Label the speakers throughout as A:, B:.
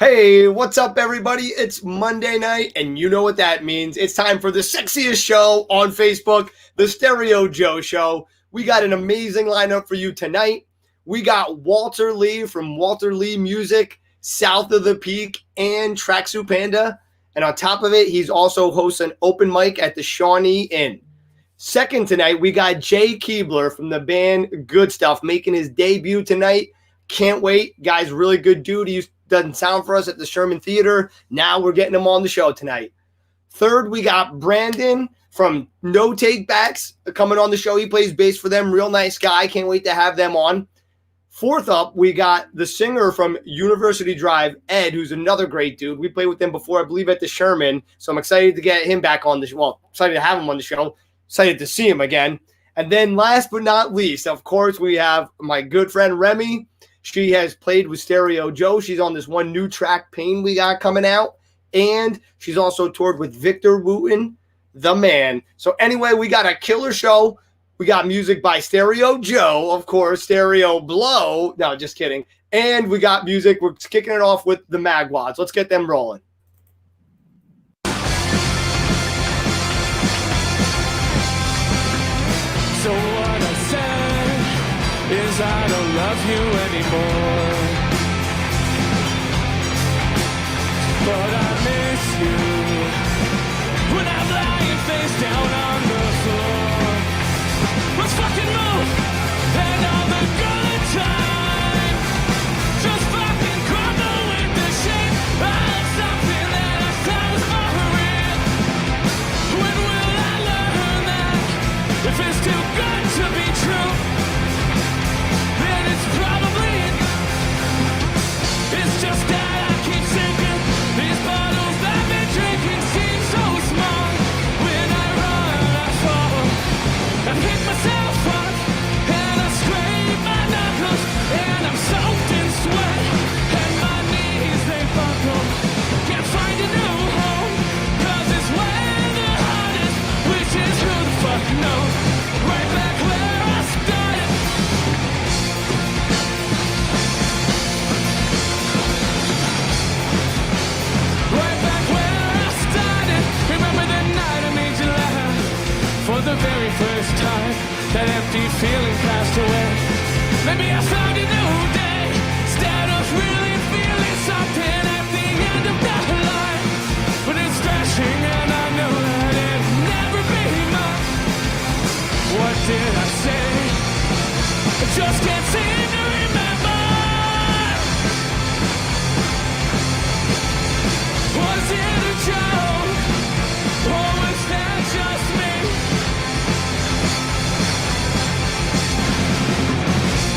A: Hey, what's up, everybody? It's Monday night, and you know what that means. It's time for the sexiest show on Facebook, the Stereo Joe Show. We got an amazing lineup for you tonight. We got Walter Lee from Walter Lee Music, South of the Peak, and Tracksuit Panda. And on top of it, he's also hosts an open mic at the Shawnee Inn. Second tonight, we got J-Keebler from the band Good Stuff making his debut tonight. Can't wait. Guy's really good dude. He doesn't sound for us at the Sherman Theater. Now we're getting him on the show tonight. Third, we got Brandon from No Take Backs coming on the show. He plays bass for them. Real nice guy. Can't wait to have them on. Fourth up, we got the singer from University Drive, Ed, who's another great dude. We played with him before, I believe, at the Sherman. So I'm excited to get him back on the show. Well, excited to have him on the show. Excited to see him again. And then last but not least, of course, we have my good friend Remy. She has played with Stereo Joe. She's on this one new track, Pain, we got coming out. And she's also toured with Victor Wooten, the man. So anyway, we got a killer show. We got music by Stereo Joe, of course, Stereo Blow. No, just kidding. And we got music. We're kicking it off with the Magwads. Let's get them rolling.
B: So what I said is I don't love you anymore, but I miss you when I'm lying face down on the floor. Let's fucking move and all the good time just fucking crumble with the shape of something that I thought was for real. When will I learn that if it's too good to be true, then it's probably it's just that I keep sinking. These bottles I've been drinking seem so small. When I run, I fall. I pick myself up and I scrape my knuckles, and I'm soaked in sweat and my knees they buckle. Can't find a new home, 'cause it's where the heart is, which is who the fuck knows. Right back where I started. Right back where I started. Remember the night I made you laugh for the very first time. That empty feeling passed away. Maybe I found a new day instead of really feeling something at the end of that line. But it's crashing and I know that it'll never be mine. What did I say? I just can't seem to remember. Was it a joke? Or was that just me?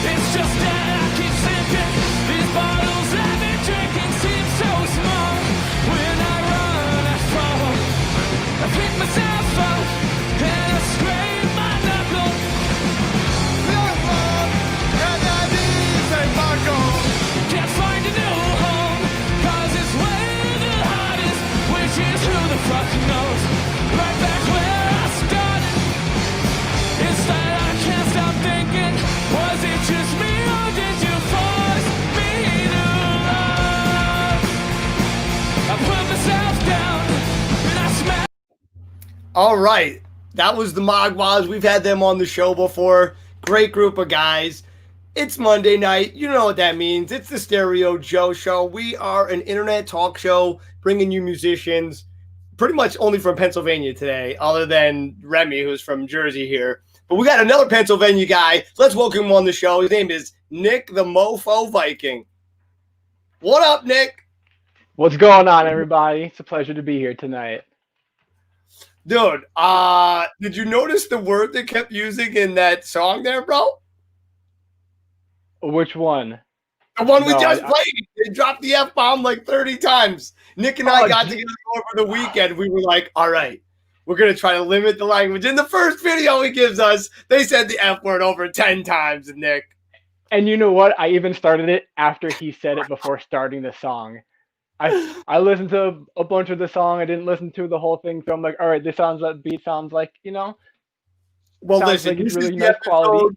B: It's just that I keep sinking. These bottles I've been drinking seem so small. When I run, I fall. I pick myself up and I scrape my knuckle. And my knees they buckle. Can't find a new home, 'cause it's where the heart is, which is who the fuck knows. Right back where I started. It's that I can't stop thinking. Was it just me or did you force me to love? I put myself down and I smacked.
A: All right. That was the Magwads. We've had them on the show before. Great group of guys. It's Monday night. You know what that means. It's the Stereo Joe Show. We are an internet talk show bringing you musicians pretty much only from Pennsylvania today, other than Remy, who's from Jersey here. But we got another Pennsylvania guy. Let's welcome him on the show. His name is Nick the Mofo Viking. What up, Nick?
C: What's going on, everybody? It's a pleasure to be here tonight.
A: Dude, did you notice the word they kept using in that song there, bro?
C: Which one?
A: The one we
C: No,
A: just played. They dropped the F-bomb like 30 times. Nick and I got together over the weekend. We were like, all right, we're going to try to limit the language. In the first video he gives us, they said the F word over 10 times, Nick.
C: And you know what? I even started it after he said it before starting the song. I listened to a bunch of the song. I didn't listen to the whole thing. So I'm like, all right, this beat sounds like,
A: Well,
C: sounds
A: listen,
C: like it's
A: this
C: really
A: is
C: nice quality.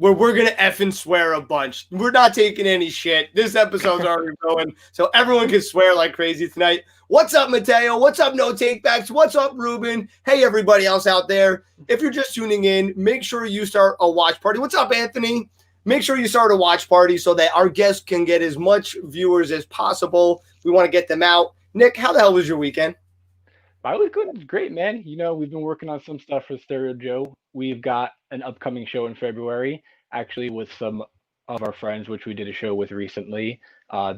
A: where we're going to effing swear a bunch. We're not taking any shit. This episode's already going, so everyone can swear like crazy tonight. What's up, Mateo? What's up, No Takebacks? What's up, Ruben? Hey, everybody else out there. If you're just tuning in, make sure you start a watch party. What's up, Anthony? Make sure you start a watch party so that our guests can get as much viewers as possible. We want to get them out. Nick, how the hell was your weekend?
C: I was good. It's great, man. We've been working on some stuff for Stereo Joe. We've got an upcoming show in February, actually, with some of our friends, which we did a show with recently,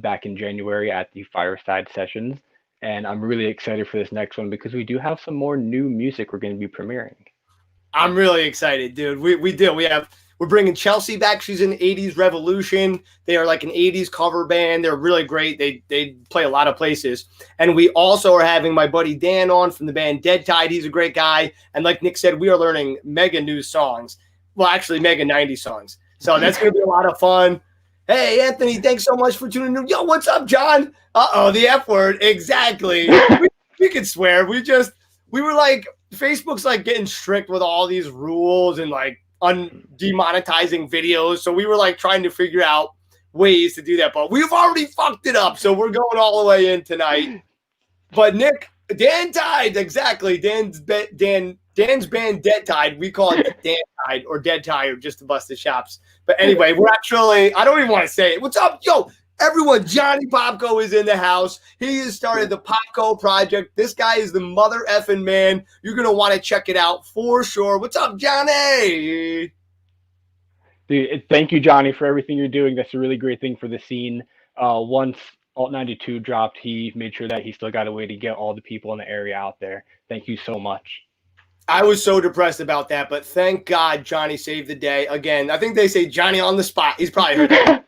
C: back in January at the Fireside Sessions. And I'm really excited for this next one because we do have some more new music we're going to be premiering.
A: I'm really excited, dude. We do. We're bringing Chelsea back. She's in 80s Revolution. They are like an 80s cover band. They're really great. They play a lot of places. And we also are having my buddy Dan on from the band Dead Tide. He's a great guy. And like Nick said, we are learning mega new songs. Well, actually, mega 90s songs. So that's going to be a lot of fun. Hey, Anthony, thanks so much for tuning in. Yo, what's up, John? Uh-oh, the F word. Exactly. we could swear. We were like, Facebook's like getting strict with all these rules and like demonetizing videos. So we were like trying to figure out ways to do that, but we've already fucked it up. So we're going all the way in tonight. But Nick, Dan Tide, exactly. Dan's band Dead Tide. We call it Dan Tide or Dead Tide just to bust the chops. But anyway, we're actually, I don't even want to say it. What's up? Yo, everyone, Johnny Popko is in the house. He has started the Popko Project. This guy is the mother effing man. You're going to want to check it out for sure. What's up, Johnny?
C: Dude, thank you, Johnny, for everything you're doing. That's a really great thing for the scene. Once Alt 92 dropped, he made sure that he still got a way to get all the people in the area out there. Thank you so much.
A: I was so depressed about that, but thank God Johnny saved the day. Again, I think they say Johnny on the spot. He's probably heard that.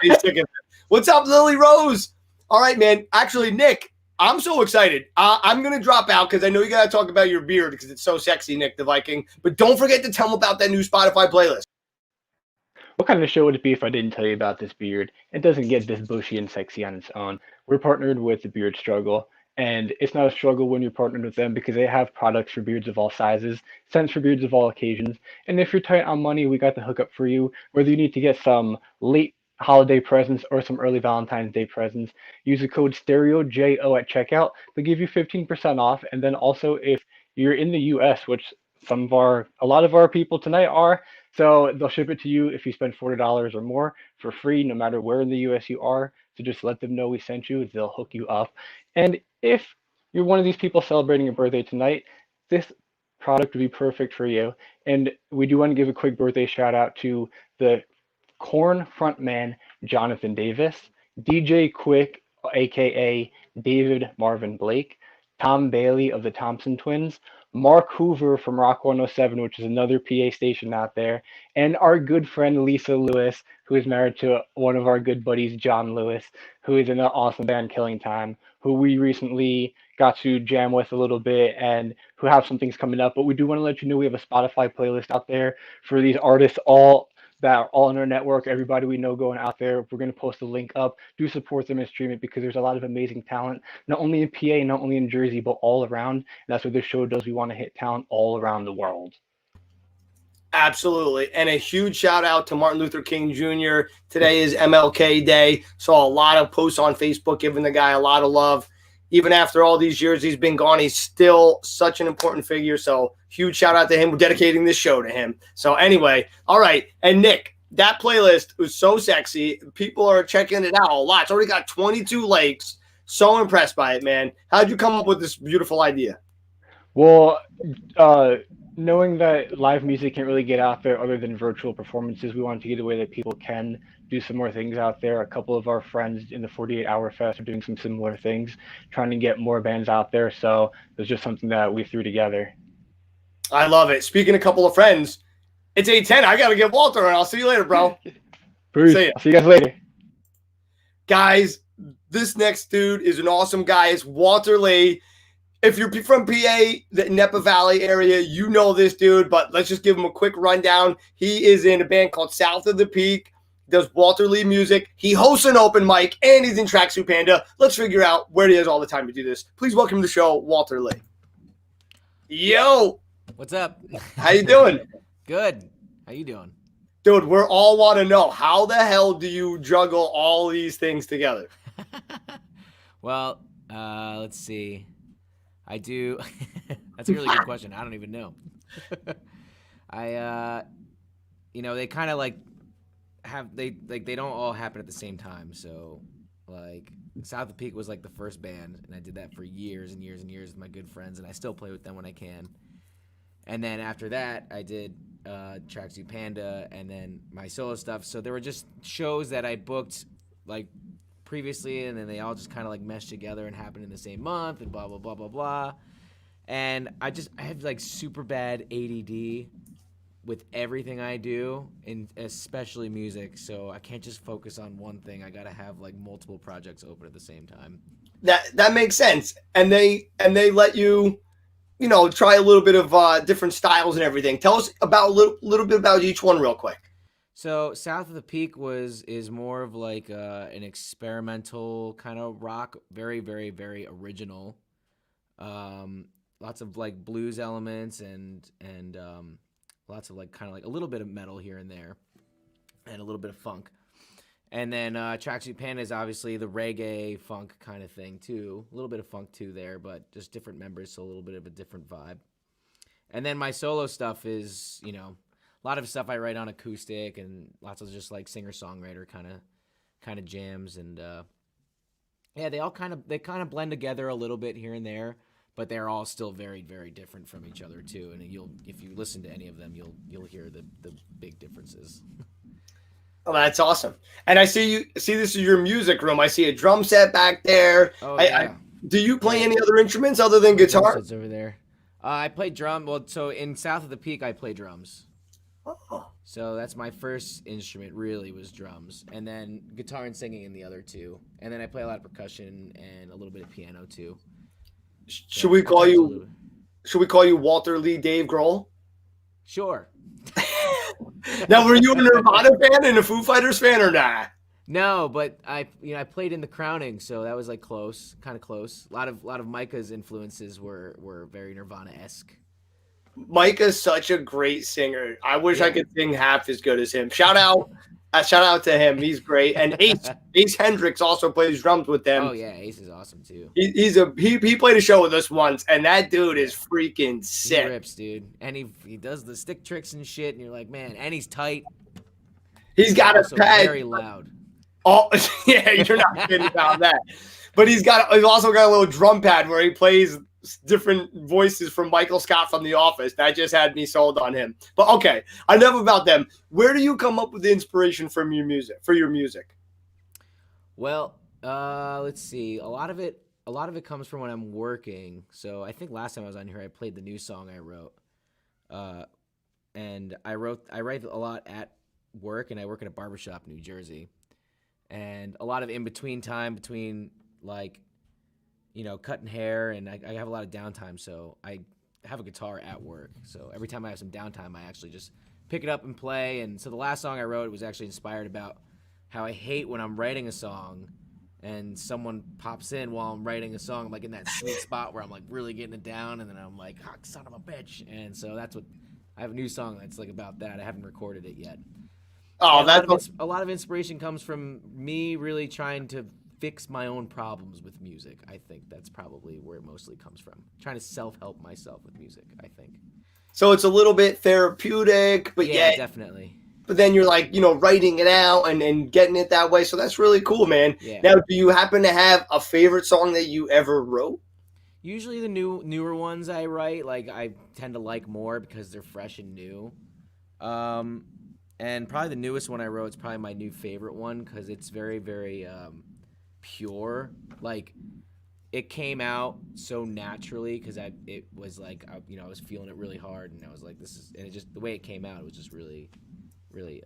A: He's sick of it. What's up, Lily Rose? All right, man. Actually, Nick, I'm so excited. I'm going to drop out because I know you got to talk about your beard because it's so sexy, Nick the Viking. But don't forget to tell them about that new Spotify playlist.
C: What kind of show would it be if I didn't tell you about this beard? It doesn't get this bushy and sexy on its own. We're partnered with the Beard Struggle, and it's not a struggle when you're partnered with them because they have products for beards of all sizes, scents for beards of all occasions. And if you're tight on money, we got the hookup for you. Whether you need to get some late holiday presents or some early Valentine's Day presents, use the code StereoJO at checkout. They'll give you 15% off. And then also if you're in the US, which a lot of our people tonight are, so they'll ship it to you if you spend $40 or more for free, no matter where in the US you are. So just let them know we sent you. They'll hook you up. And if you're one of these people celebrating your birthday tonight, this product would be perfect for you. And we do want to give a quick birthday shout out to the Korn frontman Jonathan Davis, DJ Quick, aka David Marvin Blake, Tom Bailey of the Thompson Twins, Mark Hoover from Rock 107, which is another PA station out there, and our good friend Lisa Lewis, who is married to one of our good buddies, John Lewis, who is in an awesome band, Killing Time, who we recently got to jam with a little bit and who have some things coming up. But we do want to let you know we have a Spotify playlist out there for these artists all that are all in our network, everybody we know going out there. We're going to post a link up. Do support them and stream it because there's a lot of amazing talent, not only in PA, not only in Jersey, but all around. And that's what this show does. We want to hit talent all around the world.
A: Absolutely. And a huge shout out to Martin Luther King Jr. Today is MLK Day. Saw a lot of posts on Facebook giving the guy a lot of love. Even after all these years he's been gone, he's still such an important figure. So huge shout out to him. We're dedicating this show to him. So anyway, all right. And Nick, that playlist was so sexy. People are checking it out a lot. It's already got 22 likes. So impressed by it, man. How'd you come up with this beautiful idea?
C: Well, knowing that live music can't really get out there other than virtual performances, we wanted to get a way that people can do some more things out there. A couple of our friends in the 48 Hour Fest are doing some similar things, trying to get more bands out there. So it was just something that we threw together.
A: I love it. Speaking of a couple of friends, it's 8:10. I got to get Walter, and I'll see you later, bro.
C: Bruce, see you guys later.
A: Guys, this next dude is an awesome guy. It's Walter Lee. If you're from PA, the Napa Valley area, you know this dude, but let's just give him a quick rundown. He is in a band called South of the Peak, does Walter Lee music. He hosts an open mic, and he's in Tracksuit Panda. Let's figure out where he has all the time to do this. Please welcome to the show, Walter Lee. Yo.
D: What's up?
A: How you doing?
D: Good. How you doing?
A: Dude, we're all want to know, how the hell do you juggle all these things together?
D: Well, let's see. I do. That's a really good question. I don't even know. They kind of like they don't all happen at the same time. So like South of Peak was like the first band, and I did that for years and years and years with my good friends, and I still play with them when I can. And then after that, I did Tracksuit Panda, and then my solo stuff. So there were just shows that I booked like previously, and then they all just kind of like meshed together and happened in the same month, and blah blah blah blah blah. And I have like super bad ADD with everything I do, and especially music. So I can't just focus on one thing. I gotta have like multiple projects open at the same time.
A: That makes sense. And they let you, try a little bit of different styles and everything. Tell us about a little bit about each one real quick.
D: So South of the Peak is more of like an experimental kind of rock, very, very, very original. Lots of like blues elements and lots of like kind of like a little bit of metal here and there, and a little bit of funk. And then Tracksuit Panda is obviously the reggae funk kind of thing too. A little bit of funk too there, but just different members, so a little bit of a different vibe. And then my solo stuff is, a lot of stuff I write on acoustic, and lots of just like singer-songwriter kind of jams, and they kind of blend together a little bit here and there, but they're all still very, very different from each other too. And if you listen to any of them, you'll hear the big differences.
A: Oh, that's awesome. And I see this is your music room. I see a drum set back there.
D: Oh, yeah.
A: Do you play any other instruments other than guitar?
D: It's over there. I play drum. Well, so in South of the Peak, I play drums.
A: Oh.
D: So that's my first instrument, really, was drums. And then guitar and singing in the other two. And then I play a lot of percussion and a little bit of piano, too.
A: Should we call you Walter Lee Dave Grohl?
D: Sure.
A: Now, were you a Nirvana fan and a Foo Fighters fan or not?
D: No, but I played in The Crowning, so that was like kind of close. A lot of Micah's influences were very Nirvana-esque.
A: Micah's such a great singer. I wish I could sing half as good as him. Shout out to him. He's great. And Ace Hendricks also plays drums with them.
D: Oh yeah, Ace is awesome too.
A: He played a show with us once, and that dude is freaking sick.
D: He rips, dude. And he does the stick tricks and shit, and you're like, man, and he's tight.
A: He's got a pad.
D: Very loud.
A: Oh yeah, you're not kidding about that. But he's also got a little drum pad where he plays different voices from Michael Scott from The Office. That just had me sold on him. But okay, enough about them. Where do you come up with the inspiration for your music?
D: Well, let's see. A lot of it comes from when I'm working. So I think last time I was on here, I played the new song I wrote. And I write a lot at work, and I work at a barbershop in New Jersey. And a lot of in between time between like, cutting hair, and I have a lot of downtime, so I have a guitar at work. So every time I have some downtime, I actually just pick it up and play. And so the last song I wrote was actually inspired about how I hate when I'm writing a song and someone pops in while I'm writing a song. I'm like in that sweet spot where I'm like really getting it down, and then I'm like, oh, son of a bitch. And so I have a new song that's like about that. I haven't recorded it yet.
A: Oh,
D: a lot of inspiration comes from me really trying to fix my own problems with music. I think that's probably where it mostly comes from. Trying to self-help myself with music, I think.
A: So it's a little bit therapeutic, but
D: yeah, definitely.
A: But then you're like, writing it out and getting it that way. So that's really cool, man.
D: Yeah.
A: Now, do you happen to have a favorite song that you ever wrote?
D: Usually the newer ones I write, like I tend to like more because they're fresh and new. And probably the newest one I wrote is probably my new favorite one because it's very, very pure. Like it came out so naturally because I was feeling it really hard, and I was like, the way it came out, it was just really, really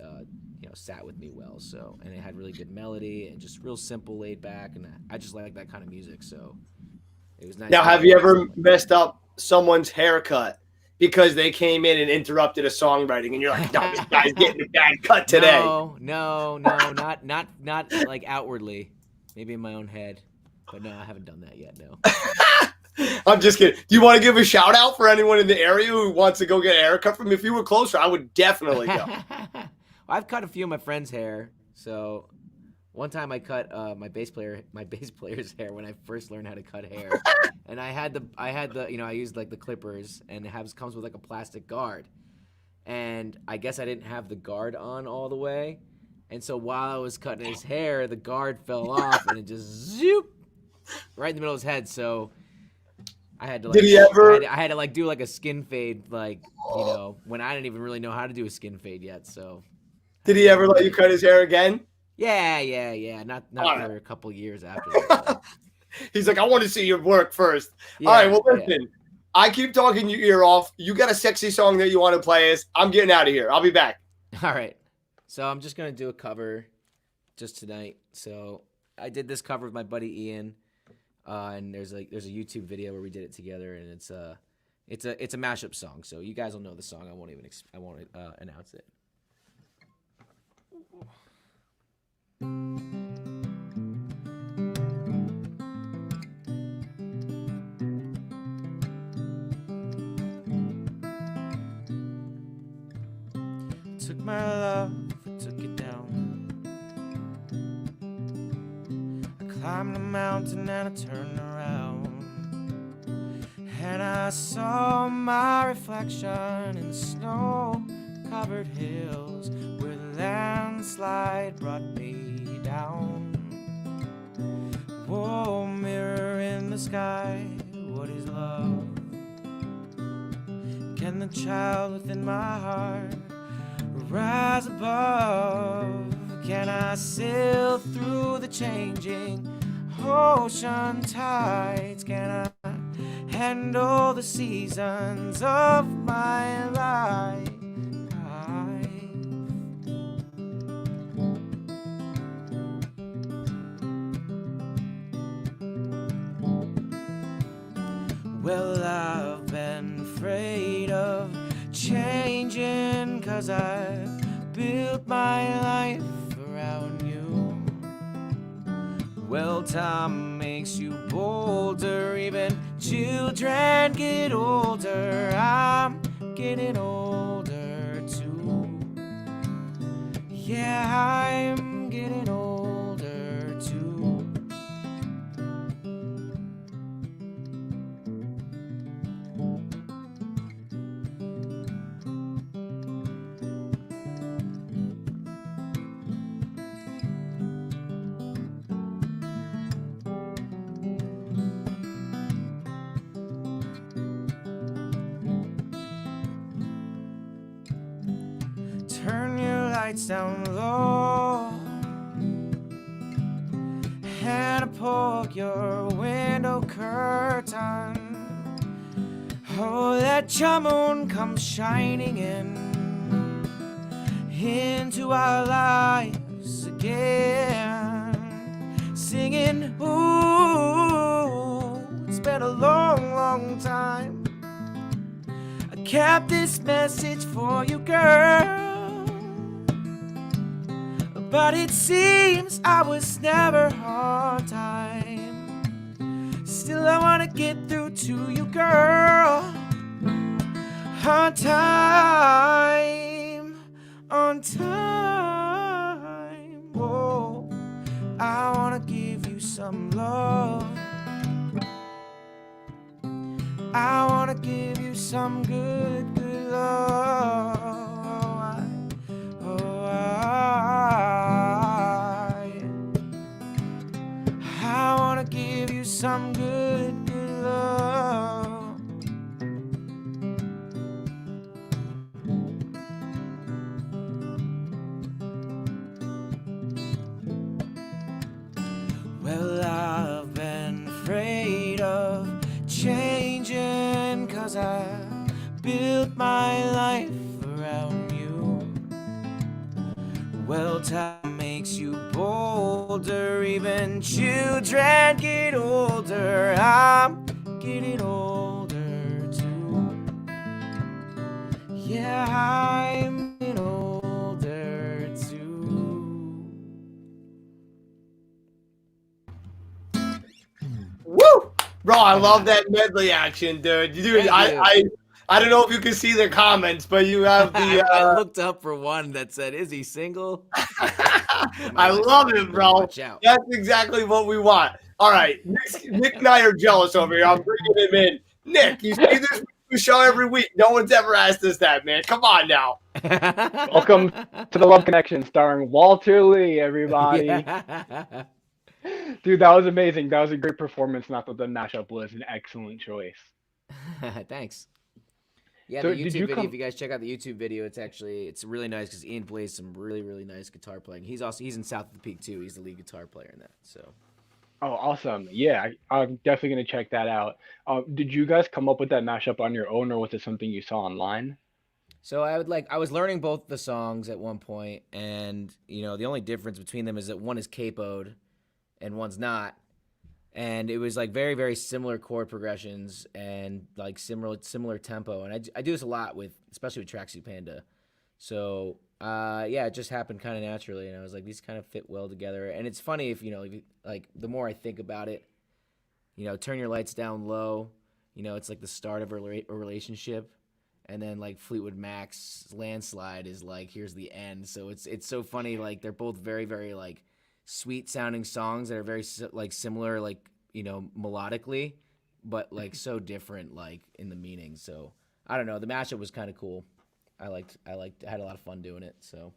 D: sat with me well. So, and it had really good melody and just real simple, laid back, and I just like that kind of music. So it was nice.
A: Now, have you ever messed up someone's haircut because they came in and interrupted a songwriting, and you're like, no, this guy's getting a bad cut today?
D: No, not like outwardly. Maybe in my own head. But no, I haven't done that yet, no.
A: I'm just kidding. Do you want to give a shout out for anyone in the area who wants to go get a haircut from me? If you were closer, I would definitely go.
D: I've cut a few of my friends' hair. So one time I cut my bass player's hair when I first learned how to cut hair, and I had the I used like the clippers, and comes with like a plastic guard, and I guess I didn't have the guard on all the way, and so while I was cutting his hair, the guard fell off and it just zoop right in the middle of his head. So I had to like,
A: Did he ever?
D: I had to like do like a skin fade, like when I didn't even really know how to do a skin fade yet. So
A: Did he ever let you cut his hair again?
D: Yeah. Not
A: Alright.
D: for a couple years after that.
A: He's like, I want to see your work first.
D: Yeah,
A: All right, well,
D: yeah.
A: listen. I keep talking your ear off. You got a sexy song that you want to play us. I'm getting out of here. I'll be back.
D: All right. So I'm just gonna do a cover just tonight. So I did this cover with my buddy Ian, and there's a YouTube video where we did it together, and it's a mashup song. So you guys will know the song. I won't announce it. Took my love, took it down. I climbed the mountain and I turned around, and I saw my reflection in the snow-covered hills where the landslide brought me down. Whoa, mirror in the sky, what is love? Can the child within my heart rise above? Can I sail through the changing ocean tides? Can I handle the seasons of my life? Well, I've been afraid of changing, 'cause I've built my life around you. Well, time makes you bolder, even children get older. I'm getting older too. Yeah, I'm getting older too. Turn your lights down low and pull your window curtain. Oh, let your moon come shining into our lives again, singing, ooh, it's been a long, long time. I kept this message for you, girl, but it seems I was never on time. Still I wanna get through to you, girl, on time, on time. Oh, I wanna give you some love. I wanna give you some good, good love. I wanna give you some good, good love. Well, I've been afraid of changing, 'cause I built my life around you. Well, time makes you bolder, even children get older. I'm getting older too. Yeah, I'm getting older too.
A: Woo! Bro, I love that medley action, dude. Dude,
D: Thank you.
A: I don't know if you can see the comments, but you have the.
D: I looked up for one that said, "Is he single?"
A: I love it, bro.
D: Watch out.
A: That's exactly what we want. All right, Nick and I are jealous over here. I'm bringing him in. Nick, you see this show every week. No one's ever asked us that, man. Come on now.
C: Welcome to the Love Connection, starring Walter Lee, everybody.
D: Yeah.
C: Dude, that was amazing. That was a great performance. Not that the mashup was an excellent choice.
D: Thanks. Yeah,
C: So
D: the
C: did
D: YouTube
C: you
D: video. If you guys check out the YouTube video, it's really nice because Ian plays some really nice guitar playing. He's in South of the Peak too. He's the lead guitar player in that. So.
C: Oh, awesome. Yeah, I'm definitely going to check that out. Did you guys come up with that mashup on your own, or was it something you saw online?
D: So I was learning both the songs at one point, and the only difference between them is that one is capoed and one's not. And it was like very, very similar chord progressions and like similar tempo. And I do this a lot especially with Tracksuit Panda. So yeah, it just happened kind of naturally. And I was like, these kind of fit well together. And it's funny if like the more I think about it, Turn Your Lights Down Low, it's like the start of a relationship. And then like Fleetwood Mac's Landslide is like, here's the end. So it's so funny. Like they're both very, very like sweet sounding songs that are very like similar, like, melodically, but like so different, like in the meaning. So I don't know. The mashup was kind of cool. I had a lot of fun doing it. So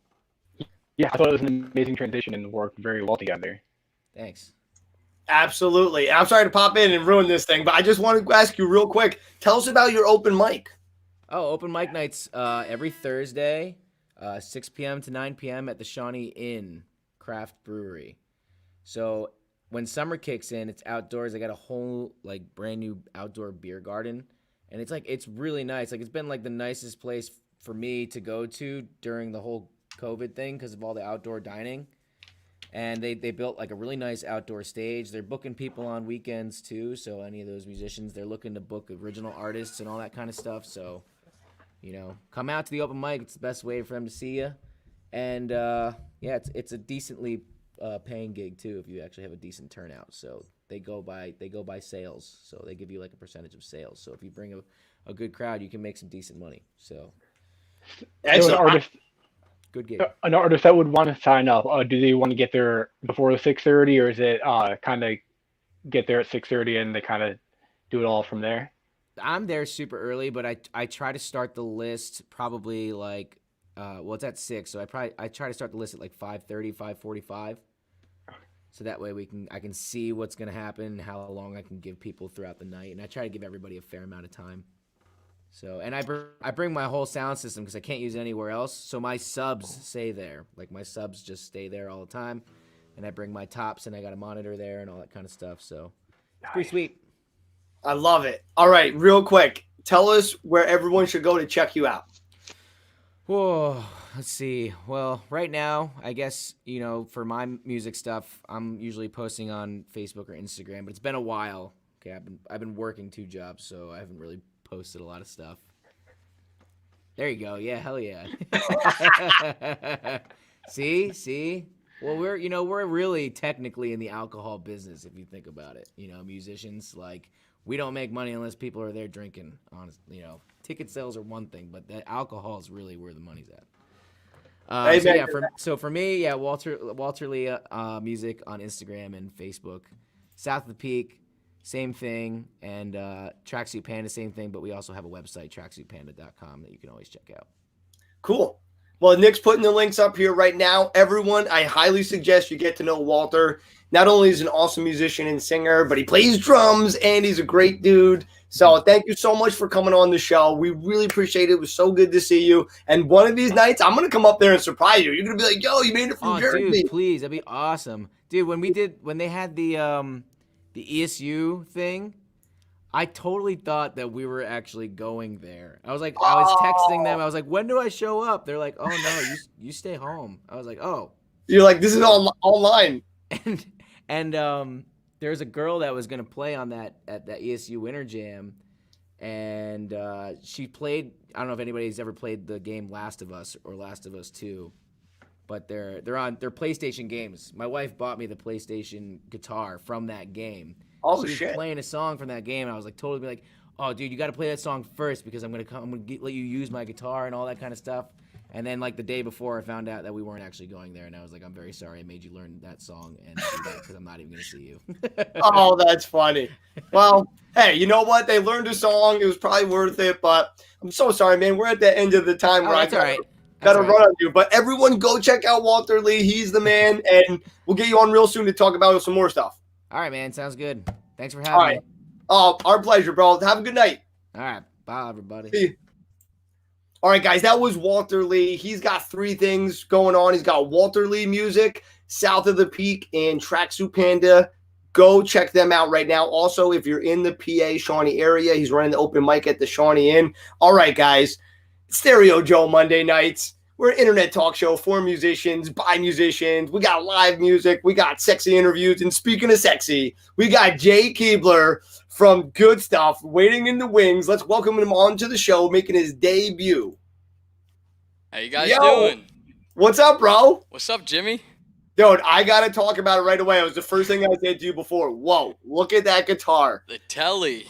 C: Yeah, I thought it was an amazing transition and worked very well together.
D: Thanks.
A: Absolutely. I'm sorry to pop in and ruin this thing, but I just wanted to ask you real quick. Tell us about your open mic.
D: Oh, open mic nights every Thursday, 6 p.m. to 9 p.m. at the Shawnee Inn Craft Brewery. So when summer kicks in, it's outdoors. I got a whole like brand new outdoor beer garden, and it's really nice. Like it's been like the nicest place for me to go to during the whole COVID thing because of all the outdoor dining. And they built like a really nice outdoor stage. They're booking people on weekends too. So any of those musicians, they're looking to book original artists and all that kind of stuff. So, come out to the open mic. It's the best way for them to see you. And yeah, it's a decently paying gig too if you actually have a decent turnout. So they go by sales. So they give you like a percentage of sales. So if you bring a good crowd, you can make some decent money. So good gig.
C: An artist that would want to sign up, do they want to get there before the 6:30, or is it kind of get there at 6:30 and they kind of do it all from there?
D: I'm there super early, but I try to start the list probably like it's at 6, so I try to start the list at like 5:30, 5:45. So that way I can see what's gonna happen, how long I can give people throughout the night, and I try to give everybody a fair amount of time. So, and I bring my whole sound system because I can't use it anywhere else. So my subs stay there. Like my subs just stay there all the time, and I bring my tops and I got a monitor there and all that kind of stuff. So it's pretty sweet.
A: I love it. All right, real quick, tell us where everyone should go to check you out.
D: Whoa, let's see. Well, right now, I guess, for my music stuff, I'm usually posting on Facebook or Instagram, but it's been a while. Okay, I've been working 2 jobs, so I haven't really posted a lot of stuff. There you go. Yeah, hell yeah. See? Well, we're really technically in the alcohol business if you think about it. Musicians, like, we don't make money unless people are there drinking. Honestly, ticket sales are one thing, but the alcohol is really where the money's at. For me, yeah, Walter Lee music on Instagram and Facebook. South of the Peak, same thing, and Tracksuit Panda, same thing. But we also have a website, tracksuitpanda.com, that you can always check out.
A: Cool. Well, Nick's putting the links up here right now. Everyone, I highly suggest you get to know Walter. Not only is he an awesome musician and singer, but he plays drums, and he's a great dude. So thank you so much for coming on the show. We really appreciate it. It was so good to see you. And one of these nights, I'm going to come up there and surprise you. You're going to be like, yo, you made it from Jersey.
D: Dude, please. That'd be awesome. Dude, when they had the ESU thing, I totally thought that we were actually going there. I was texting them. I was like, when do I show up? They're like, oh, no, you stay home. I was like, oh.
A: You're like, this is all online.
D: And there's a girl that was going to play on that at that ESU Winter Jam, and she played. I don't know if anybody's ever played the game Last of Us or Last of Us 2, but they're PlayStation games. My wife bought me the PlayStation guitar from that game.
A: Oh,
D: she was
A: shit.
D: playing a song from that game, and I was like totally like, "Oh, dude, you got to play that song first because I'm gonna let you use my guitar and all that kind of stuff." And then like the day before, I found out that we weren't actually going there, and I was like, "I'm very sorry, I made you learn that song and do that because I'm not even gonna see you."
A: Oh, that's funny. Well, hey, you know what? They learned a song. It was probably worth it, but I'm so sorry, man. We're at the end of the time where I
D: that's all right.
A: gotta run on you. But everyone go check out Walter Lee. He's the man, and we'll get you on real soon to talk about some more stuff.
D: All right, man. Sounds good. Thanks for having me.
A: Oh, our pleasure, bro. Have a good night.
D: All right. Bye, everybody.
A: See you. All right, guys, that was Walter Lee. He's got 3 things going on. He's got Walter Lee Music, South of the Peak, and Tracksuit Panda. Go check them out right now. Also, if you're in the PA Shawnee area, he's running the open mic at the Shawnee Inn. All right, guys, Stereo Joe Monday nights. We're an internet talk show for musicians, by musicians. We got live music. We got sexy interviews. And speaking of sexy, we got J-Keebler from Good Stuff waiting in the wings. Let's welcome him on to the show, making his debut.
E: How you guys doing?
A: What's up, bro?
E: What's up, Jimmy?
A: Dude, I got to talk about it right away. It was the first thing I said to you before. Whoa, look at that guitar.
E: The telly.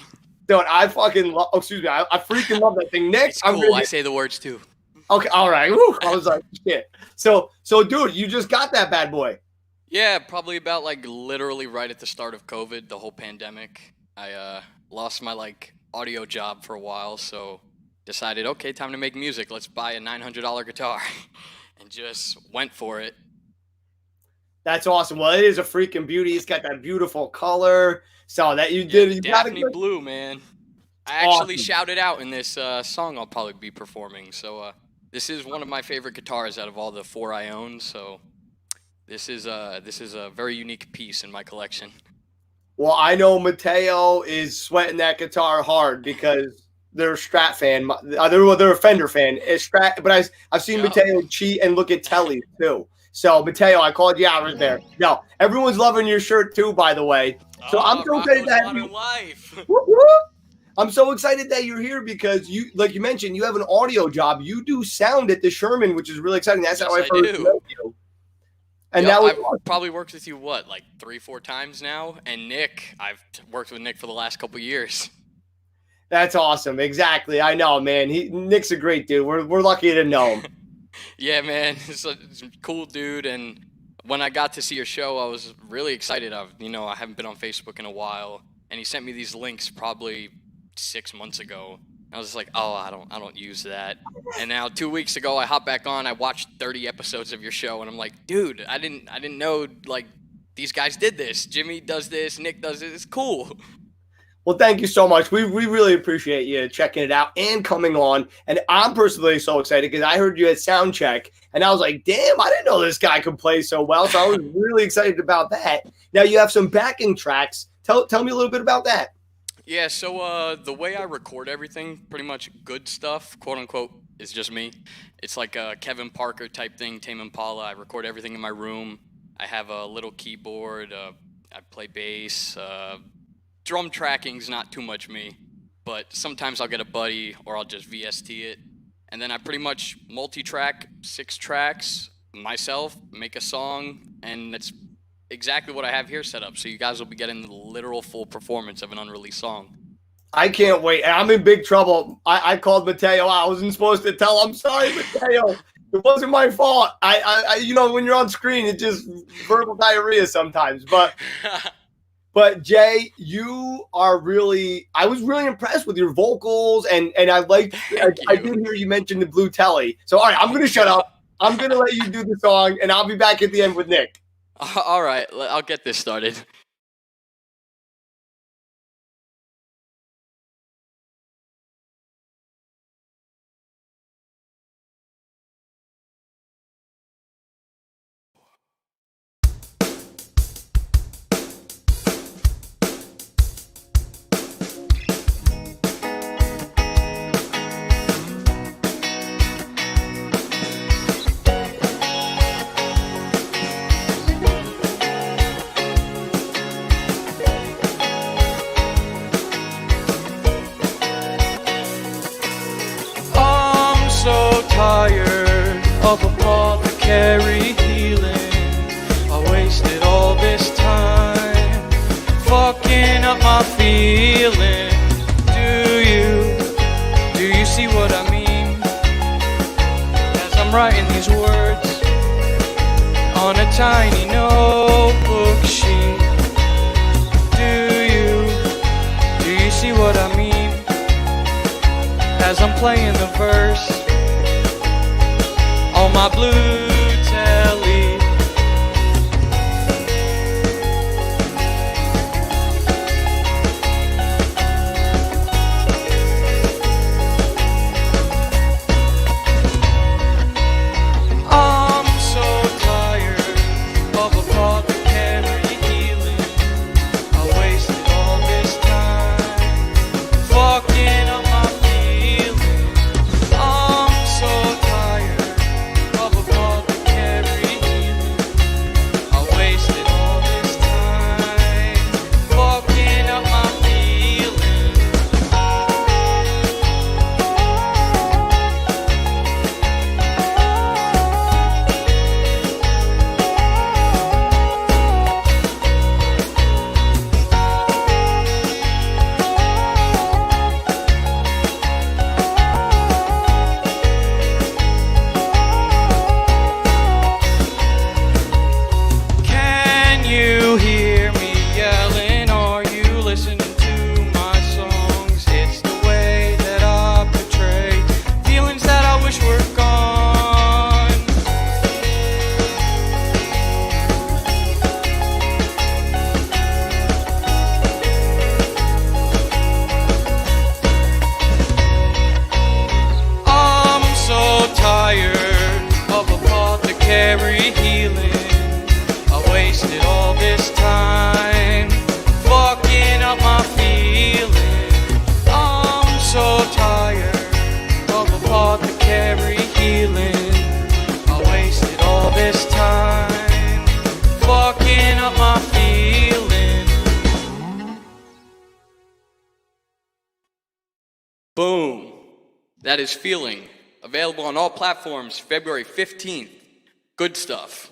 A: Dude, I fucking love, excuse me, I freaking love that thing. Nick,
E: it's cool. I say the words too.
A: Okay, all right. Woo, I was like, shit. So, dude, you just got that bad boy.
E: Yeah, probably about like literally right at the start of COVID, the whole pandemic. I lost my like audio job for a while, so decided, okay, time to make music. Let's buy a $900 guitar, and just went for it.
A: That's awesome. Well, it is a freaking beauty. It's got that beautiful color. So that you did. You
E: Daphne Blue, man. I actually shouted out in this song I'll probably be performing. So this is one of my favorite guitars out of all the 4 I own. So this is a very unique piece in my collection.
A: Well, I know Mateo is sweating that guitar hard because they're a Strat fan. They're a Fender fan. It's Strat, but I've seen Mateo cheat and look at telly too. So Mateo, I called you out right there. No, everyone's loving your shirt too, by the way. So I'm so excited to have you. I'm so excited that you're here because you, like you mentioned, you have an audio job. You do sound at the Sherman, which is really exciting. That's how I first met you. And
E: Yep,
A: that was
E: I've probably worked with you, what, like 3-4 times now? And Nick, I've worked with Nick for the last couple years.
A: That's awesome. Exactly. I know, man. Nick's a great dude. We're lucky to know him.
E: Yeah, man. He's a cool dude. And when I got to see your show, I was really excited. I haven't been on Facebook in a while. And he sent me these links probably 6 months ago. I was just like, oh, I don't use that. And now 2 weeks ago, I hopped back on. I watched 30 episodes of your show, and I'm like, dude, I didn't know like these guys did this. Jimmy does this, Nick does this. It's cool.
A: Well, thank you so much. We really appreciate you checking it out and coming on. And I'm personally so excited because I heard you at Soundcheck, and I was like, damn, I didn't know this guy could play so well. So I was really excited about that. Now you have some backing tracks. Tell me a little bit about that.
E: Yeah, so the way I record everything, pretty much good stuff, quote unquote, is just me. It's like a Kevin Parker type thing, Tame Impala. I record everything in my room. I have a little keyboard. I play bass. Drum tracking's not too much me, but sometimes I'll get a buddy or I'll just VST it. And then I pretty much multi-track 6 tracks myself, make a song, and that's exactly what I have here set up. So you guys will be getting the literal full performance of an unreleased song.
A: I can't wait. I'm in big trouble. I called Mateo. I wasn't supposed to tell. I'm sorry, Mateo. It wasn't my fault. I when you're on screen, it just verbal diarrhea sometimes. But Jay, you are really. I was really impressed with your vocals, and I liked. I did hear you mention the blue telly. So all right, I'm gonna shut up. I'm gonna let you do the song, and I'll be back at the end with Nick.
E: All right, I'll get this started.
B: Tired of apothecary healing. I wasted all this time fucking up my feelings. Do I'm writing these words on a tiny notebook sheet. Do you see what I mean? As I'm playing the verse on my blue telly. I'm so tired of apothecary healing. I wasted all this time fucking up my feelings. I'm so tired of apothecary healing. I wasted all this time fucking up my feelings. Can you hear me yelling? Are you listening to my songs? It's the way that I portray feelings that I wish were gone. I'm so tired of apothecary healing. I wasted all this time fucking up my feelings. I'm so tired of apothecary healing. I wasted all this time fucking up my feelings.
E: Boom. That is Feeling. Available on all platforms February 15th. Good stuff.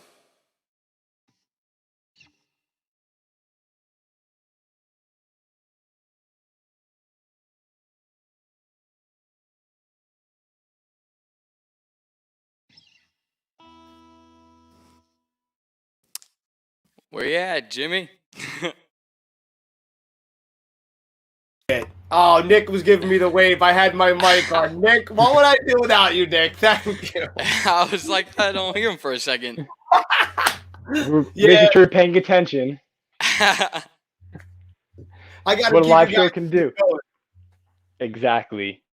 E: Where you at, Jimmy?
A: Oh, Nick was giving me the wave. I had my mic on. Nick, what would I do without you, Nick? Thank you.
E: I was like, I don't hear him for a second.
C: We're
A: Yeah.
C: making sure you're paying attention.
A: I got
C: What a
A: to
C: live
A: keep you
C: show
A: guys
C: can do.
A: going.
C: Exactly.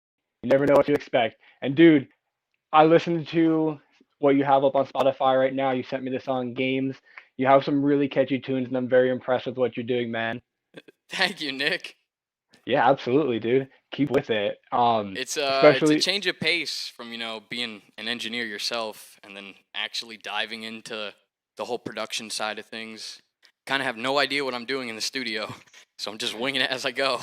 C: You never know what to expect. And dude, I listened to what you have up on Spotify right now. You sent me the song Games. You have some really catchy tunes, and I'm very impressed with what you're doing, man.
E: Thank you, Nick.
C: Yeah, absolutely, dude. Keep with it.
E: It's a
C: Especially
E: change of pace from, being an engineer yourself and then actually diving into the whole production side of things. Kind of have no idea what I'm doing in the studio, so I'm just winging it as I go.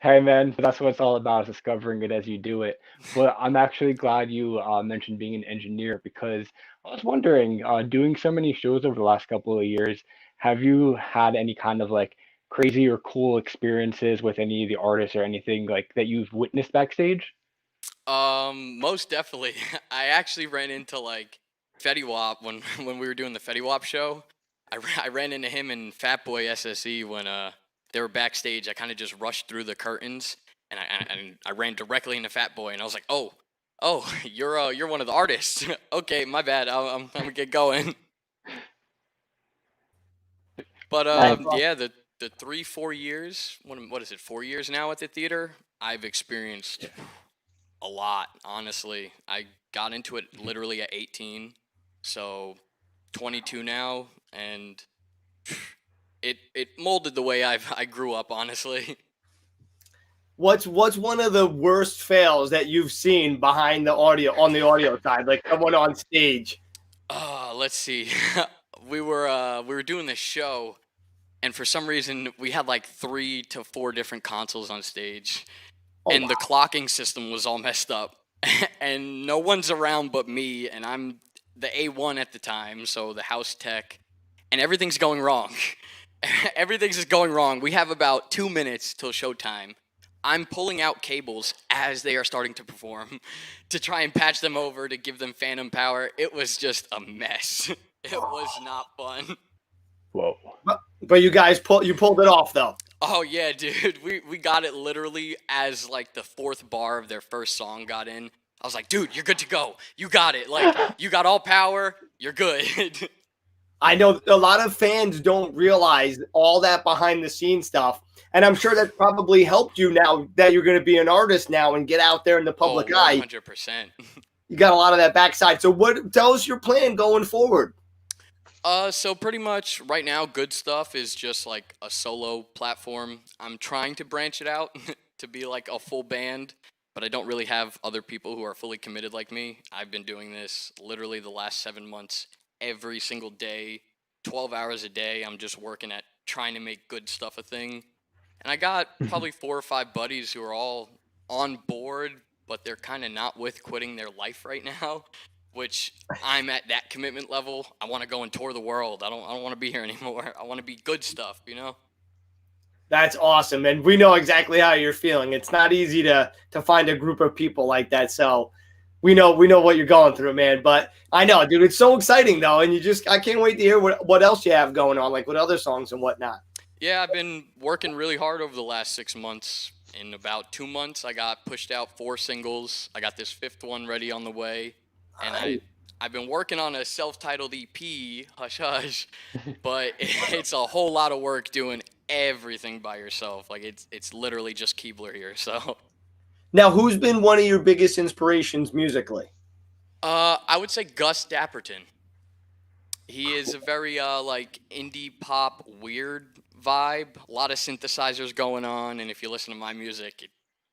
C: Hey man, that's what it's all about, is discovering it as you do it. But I'm actually glad you mentioned being an engineer, because I was wondering, doing so many shows over the last couple of years, have you had any kind of like crazy or cool experiences with any of the artists or anything like that you've witnessed backstage?
E: Most definitely. I actually ran into like Fetty Wap when when we were doing the Fetty Wap show. I ran into him and Fatboy SSE when they were backstage. I kind of just rushed through the curtains and I ran directly into Fatboy and I was like, oh, you're one of the artists. Okay, my bad. I'm gonna get going. But
C: Nice.
E: yeah, the 3-4 years. What is it? 4 years now at the theater. I've experienced a lot, honestly. I got into it literally at 18, so 22 now, and it molded the way I grew up, honestly.
A: What's one of the worst fails that you've seen behind the audio on the audio side, like someone on stage?
E: Let's see. we were doing this show, and for some reason we had like 3 to 4 different consoles on stage, and the clocking system was all messed up, and no one's around but me, and I'm the A1 at the time, so the house tech, and everything's going wrong. Everything's just going wrong. We have about 2 minutes till showtime. I'm pulling out cables as they are starting to perform to try and patch them over to give them phantom power. It was just a mess. It was not fun.
C: Whoa.
A: But you guys pulled it off though.
E: Oh yeah, dude. We got it literally as like the fourth bar of their first song got in. I was like, dude, you're good to go. You got it. Like, you got all power. You're good.
A: I know a lot of fans don't realize all that behind the scenes stuff. And I'm sure that probably helped you now that you're going to be an artist now and get out there in the public eye.
E: 100%.
A: You got a lot of that backside. So tell us your plan going forward.
E: So pretty much right now, Good Stuff is just like a solo platform. I'm trying to branch it out to be like a full band, but I don't really have other people who are fully committed like me. I've been doing this literally the last 7 months, every single day, 12 hours a day. I'm just working at trying to make Good Stuff a thing. And I got probably 4 or 5 buddies who are all on board, but they're kind of not with quitting their life right now, which I'm at that commitment level. I want to go and tour the world. I don't want to be here anymore. I want to be Good Stuff, you know?
A: That's awesome. And we know exactly how you're feeling. It's not easy to find a group of people like that. So we know what you're going through, man. But I know, dude, it's so exciting though. And I can't wait to hear what else you have going on, like with other songs and whatnot.
E: Yeah, I've been working really hard over the last 6 months. In about 2 months, I got pushed out 4 singles. I got this 5th one ready on the way. And I've been working on a self-titled EP, Hush Hush, but it's a whole lot of work doing everything by yourself. Like it's literally just Keebler here. So
A: now, who's been one of your biggest inspirations musically?
E: I would say Gus Dapperton. He is a very like indie pop weird vibe. A lot of synthesizers going on, and if you listen to my music,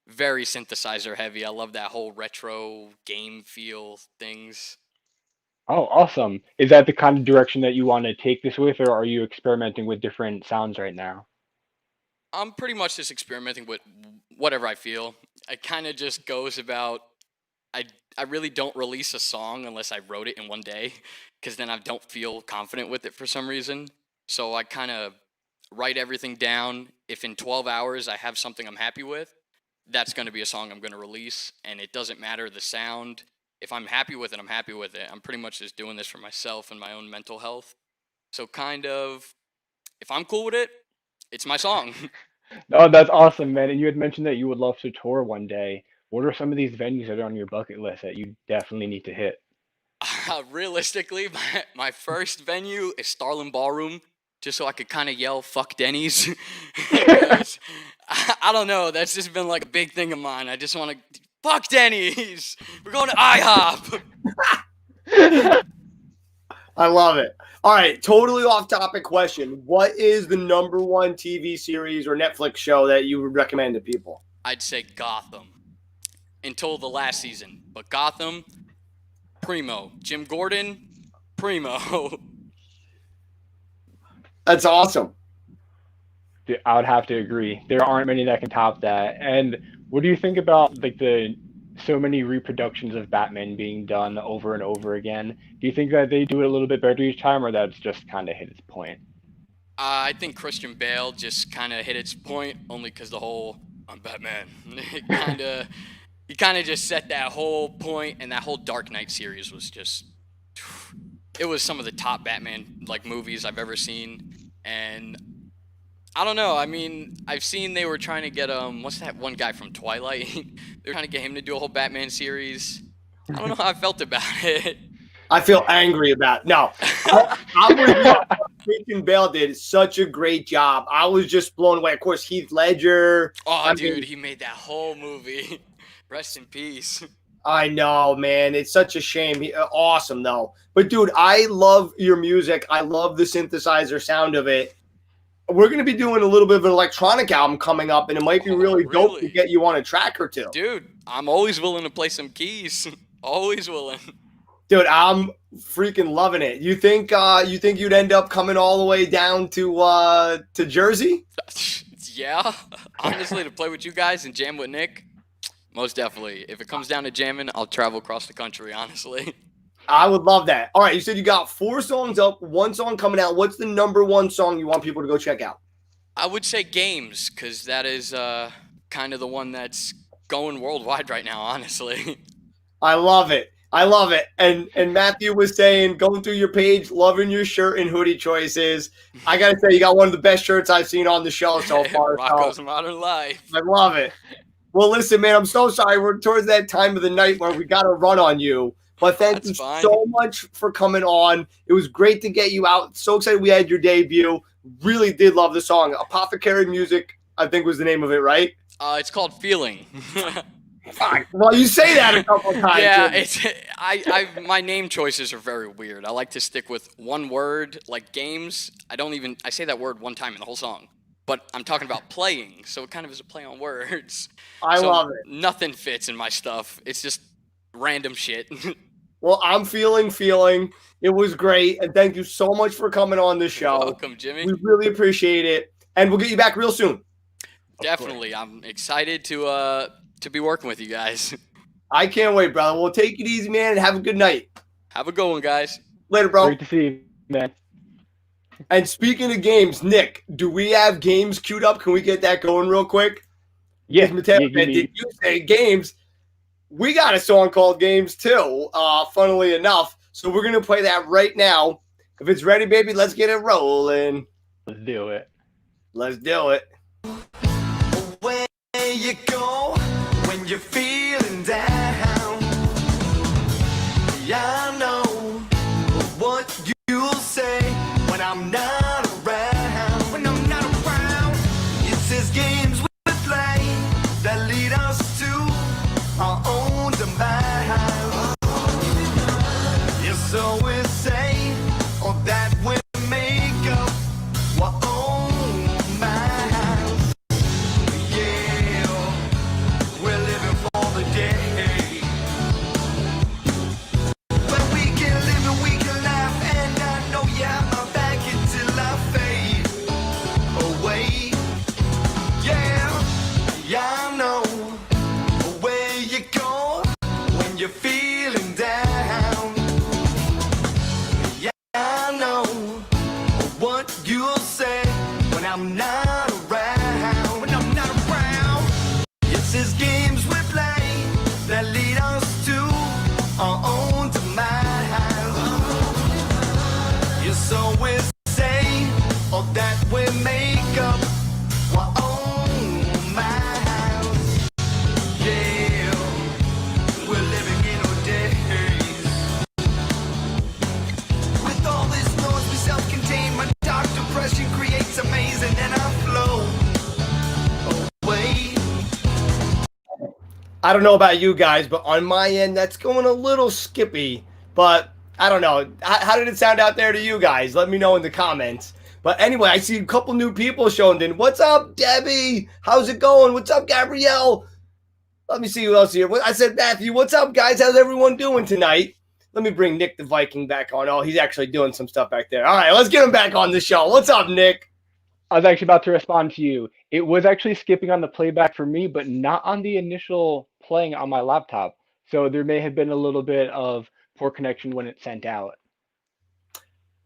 E: very synthesizer heavy. I love that whole retro game feel things.
C: Oh, awesome. Is that the kind of direction that you want to take this with, or are you experimenting with different sounds right now?
E: I'm pretty much just experimenting with whatever I feel. It kind of just goes about I really don't release a song unless I wrote it in one day, because then I don't feel confident with it for some reason. So I kind of write everything down. If in 12 hours I have something I'm happy with, that's going to be a song I'm going to release, and it doesn't matter the sound. If I'm happy with it, I'm happy with it. I'm pretty much just doing this for myself and my own mental health. So kind of, if I'm cool with it, it's my song.
C: Oh, that's awesome, man. And you had mentioned that you would love to tour one day. What are some of these venues that are on your bucket list that you definitely need to hit?
E: Realistically, my first venue is Starlin Ballroom, just so I could kind of yell, fuck Denny's. I don't know, that's just been like a big thing of mine. I just want to, fuck Denny's! We're going to IHOP!
A: I love it. All right, totally off-topic question. What is the #1 TV series or Netflix show that you would recommend to people?
E: I'd say Gotham. Until the last season. But Gotham, primo. Jim Gordon, primo.
A: That's awesome.
C: I would have to agree. There aren't many that can top that. And what do you think about like the so many reproductions of Batman being done over and over again? Do you think that they do it a little bit better each time, or that's just kind of hit its point?
E: I think Christian Bale just kind of hit its point only because the whole I'm Batman. He kind of just set that whole point, and that whole Dark Knight series was just, it was some of the top Batman like movies I've ever seen. And I don't know. I mean, I've seen they were trying to get what's that one guy from Twilight? They were trying to get him to do a whole Batman series. I don't know how I felt about it.
A: I feel angry about it. No, I was Christian Bale did such a great job. I was just blown away. Of course, Heath Ledger.
E: Oh, dude, he made that whole movie. Rest in peace.
A: I know, man. It's such a shame. Awesome, though. But, dude, I love your music. I love the synthesizer sound of it. We're going to be doing a little bit of an electronic album coming up, and it might be really dope to get you on a track or two.
E: Dude, I'm always willing to play some keys. Always willing.
A: Dude, I'm freaking loving it. You think you'd end up coming all the way down to Jersey?
E: Yeah. Honestly, to play with you guys and jam with Nick, most definitely. If it comes down to jamming, I'll travel across the country, honestly.
A: I would love that. All right, you said you got 4 songs up, 1 song coming out. What's the #1 song you want people to go check out?
E: I would say Games, because that is kind of the one that's going worldwide right now, honestly.
A: I love it. I love it. And Matthew was saying, going through your page, loving your shirt and hoodie choices. I got to say, you got one of the best shirts I've seen on the show so far.
E: Rocco's Modern Life.
A: I love it. Well, listen, man, I'm so sorry. We're towards that time of the night where we got to run on you. But thank you so much for coming on. It was great to get you out. So excited we had your debut. Really did love the song. Apothecary Music, I think was the name of it, right?
E: It's called Feeling.
A: Fuck. Well, you say that a couple times.
E: Yeah, my name choices are very weird. I like to stick with one word, like games. I say that word one time in the whole song. But I'm talking about playing, so it kind of is a play on words.
A: I love it.
E: Nothing fits in my stuff. It's just random shit.
A: Well, I'm feeling. It was great, and thank you so much for coming on the show.
E: You're welcome, Jimmy.
A: We really appreciate it, and we'll get you back real soon.
E: Definitely. I'm excited to be working with you guys.
A: I can't wait, brother. Well, take it easy, man, and have a good night.
E: Have a good one, guys.
A: Later, bro.
C: Great to see you, man.
A: And speaking of games, Nick, do we have games queued up? Can we get that going real quick?
C: Yeah.
A: Mateo, did you say games? We got a song called Games too, funnily enough. So we're going to play that right now. If it's ready, baby, let's get it rolling.
C: Let's do it.
A: Let's do it.
B: Where you go when you're feeling down? Yeah, I know what you'll say when I'm not around. When I'm not around, it says games we play that lead us to our own demise. Yeah, so we say, or that we make up our own minds. Yeah, we're living for the day when we can live and we can laugh, and I know you have my back until I fade away. Yeah, I know where you go when you're feeling down. Yeah, I know what you'll say when I'm not around. When I'm not around, it's these games we play that lead us to our own demise. Yeah, so we say, or that we make up our own minds. Yeah, we're living in our days. With all this noise, we self-contain. My dark depression creates amazing, and I flow away.
A: I don't know about you guys, but on my end, that's going a little skippy. But I don't know. How did it sound out there to you guys? Let me know in the comments. But anyway, I see a couple new people showing in. What's up, Debbie? How's it going? What's up, Gabrielle? Let me see who else here. I said, Matthew, what's up, guys? How's everyone doing tonight? Let me bring Nick the Viking back on. Oh, he's actually doing some stuff back there. All right, let's get him back on the show. What's up, Nick?
C: I was actually about to respond to you. It was actually skipping on the playback for me, but not on the initial playing on my laptop. So there may have been a little bit of poor connection when it sent out.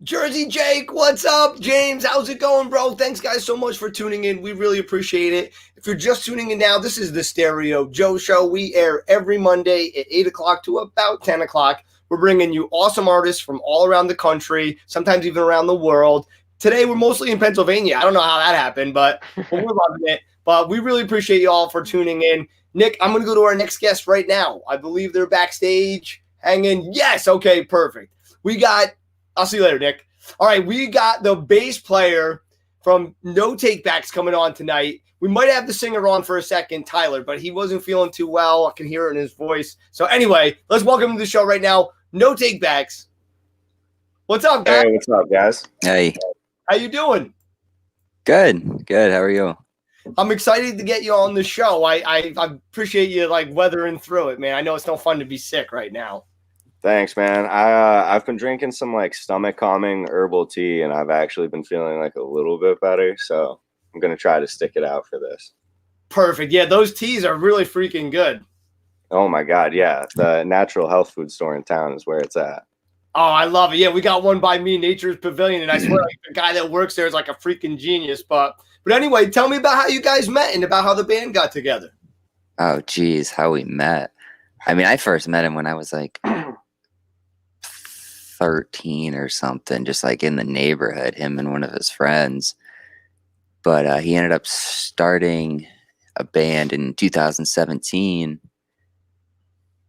A: Jersey Jake, what's up? James, how's it going, bro? Thanks, guys, so much for tuning in. We really appreciate it. If you're just tuning in now, this is the Stereo Joe Show. We air every Monday at 8 o'clock to about 10 o'clock. We're bringing you awesome artists from all around the country, sometimes even around the world. Today, we're mostly in Pennsylvania. I don't know how that happened, but we're loving it. But we really appreciate you all for tuning in. Nick, I'm going to go to our next guest right now. I believe they're backstage hanging. Yes, okay, perfect. I'll see you later, Nick. All right, we got the bass player from No Takebacks coming on tonight. We might have the singer on for a second, Tyler, but he wasn't feeling too well. I can hear it in his voice. So anyway, let's welcome him to the show right now. No Takebacks. What's up, guys?
F: Hey, what's up, guys?
G: Hey.
A: How you doing?
G: Good. How are you?
A: I'm excited to get you on the show. I appreciate you like weathering through it, man. I know it's no fun to be sick right now.
F: Thanks, man. I've been drinking some like stomach calming herbal tea, and I've actually been feeling like a little bit better. So I'm gonna try to stick it out for this.
A: Perfect. Yeah, those teas are really freaking good.
F: Oh my God, yeah. The natural health food store in town is where it's at.
A: Oh, I love it. Yeah, we got one by me, Nature's Pavilion, and I swear like, the guy that works there is like a freaking genius. But But anyway, tell me about how you guys met and about how the band got together.
G: Oh, geez, how we met. I mean, I first met him when I was like 13 or something, just like in the neighborhood, him and one of his friends. But he ended up starting a band in 2017.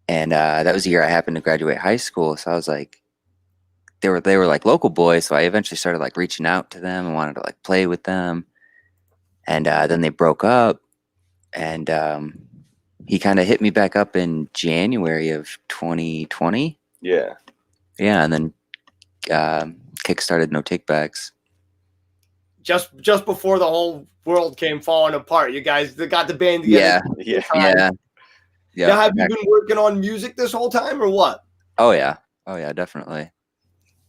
G: And that was the year I happened to graduate high school. So I was like, they were like local boys. So I eventually started like reaching out to them and wanted to like play with them. And then they broke up. And he kind of hit me back up in January of 2020.
F: Yeah.
G: Yeah, and then kickstarted No Takebacks.
A: Just before the whole world came falling apart, you guys got the band together.
F: Yeah.
A: Now, have you been working on music this whole time, or what?
G: Oh yeah, definitely.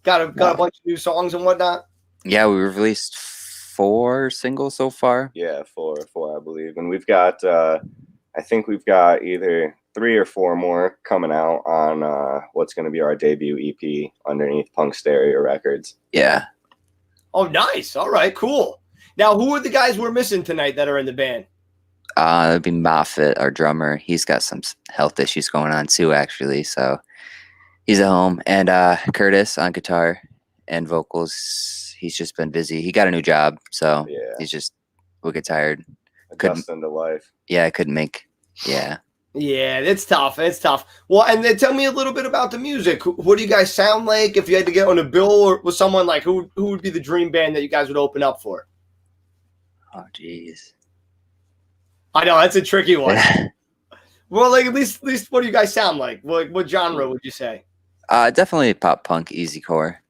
A: Got a bunch of new songs and whatnot.
G: Yeah, we released 4 singles so far.
F: Yeah, four, I believe, and we've got. I think we've got either 3 or 4 more coming out on what's going to be our debut EP underneath Punk Stereo Records.
G: Yeah.
A: Oh, nice. All right, cool. Now, who are the guys we're missing tonight that are in the band?
G: That'd be Moffat, our drummer. He's got some health issues going on too, actually. So he's at home. And Curtis on guitar and vocals. He's just been busy. He got a new job, so we'll get tired.
F: Adjusting to life.
G: Yeah, I couldn't make. Yeah.
A: Yeah, it's tough. It's tough. Well, and then tell me a little bit about the music. What do you guys sound like? If you had to get on a bill or with someone, like who would be the dream band that you guys would open up for?
G: Oh, jeez.
A: I know that's a tricky one. Well, like at least what do you guys sound like? What genre would you say?
G: Definitely pop punk, easy core.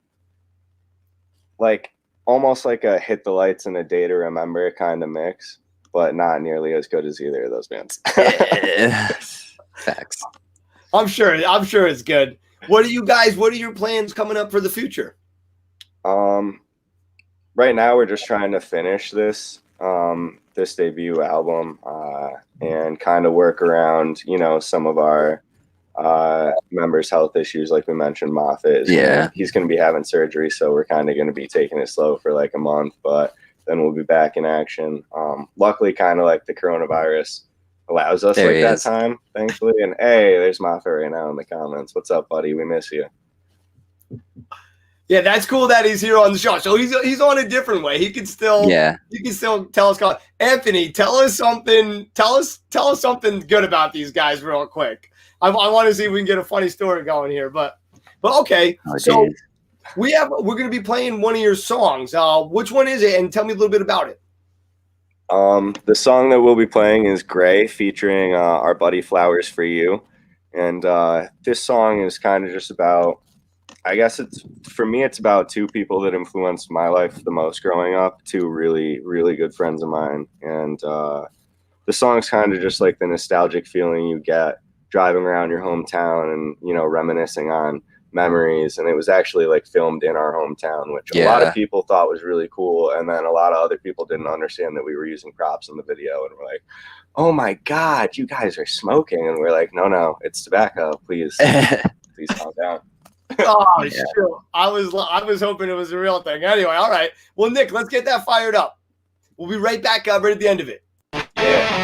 F: Like almost like a Hit the Lights and A Day to Remember kind of mix, but not nearly as good as either of those bands.
G: Facts.
A: I'm sure it's good. What are your plans coming up for the future?
F: Right now we're just trying to finish this this debut album and kind of work around, some of our members' health issues, like we mentioned. Moffat he's going to be having surgery, so we're kind of going to be taking it slow for like a month, but then we'll be back in action. Luckily, kind of like the coronavirus allows us that time, thankfully. And hey, there's Moffat right now in the comments. What's up, buddy? We miss you.
A: Yeah, that's cool that he's here on the show. So he's on a different way. He can still tell us. Anthony, tell us something. Tell us something good about these guys real quick. I want to see if we can get a funny story going here. But okay. So we're going to be playing one of your songs. Which one is it? And tell me a little bit about it.
F: The song that we'll be playing is Gray, featuring our buddy Flowers for You. And this song is kind of just about, I guess it's about 2 people that influenced my life the most growing up, 2 really, really good friends of mine. And the song's kind of just like the nostalgic feeling you get driving around your hometown and, reminiscing on memories. And it was actually like filmed in our hometown, which a lot of people thought was really cool. And then a lot of other people didn't understand that we were using props in the video. And we're like, oh my God, you guys are smoking. And we're like, no, it's tobacco. Please calm down.
A: Oh, sure. I was hoping it was a real thing. Anyway, all right. Well, Nick, let's get that fired up. We'll be right back right at the end of it.
F: Yeah.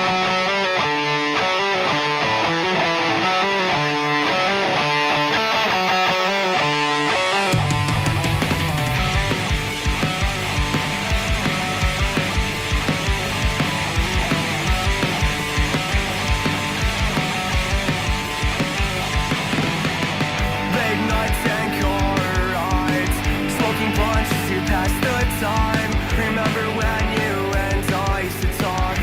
B: Remember when you and I used to talk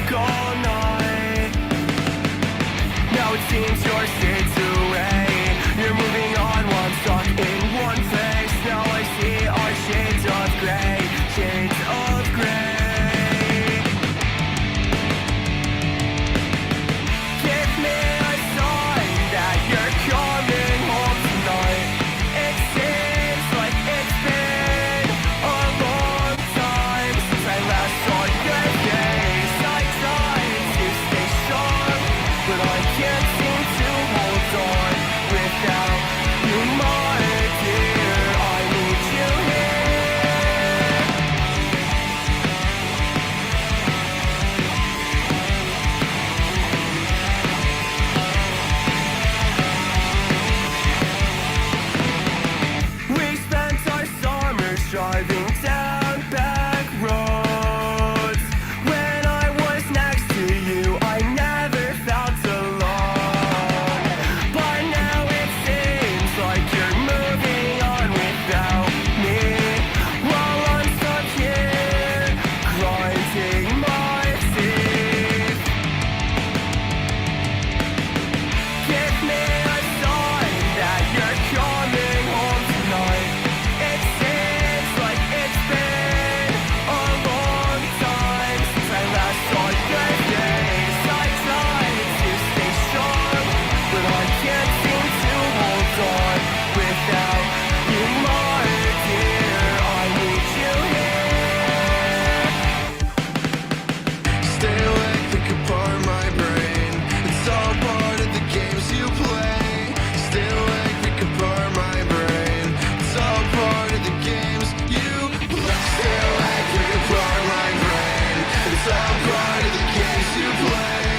B: Stay awake, pick apart my brain. It's all part of the games you play. Stay awake, pick apart my brain. It's all part of the games you play. Stay awake, pick apart my brain. It's all part of the games you play.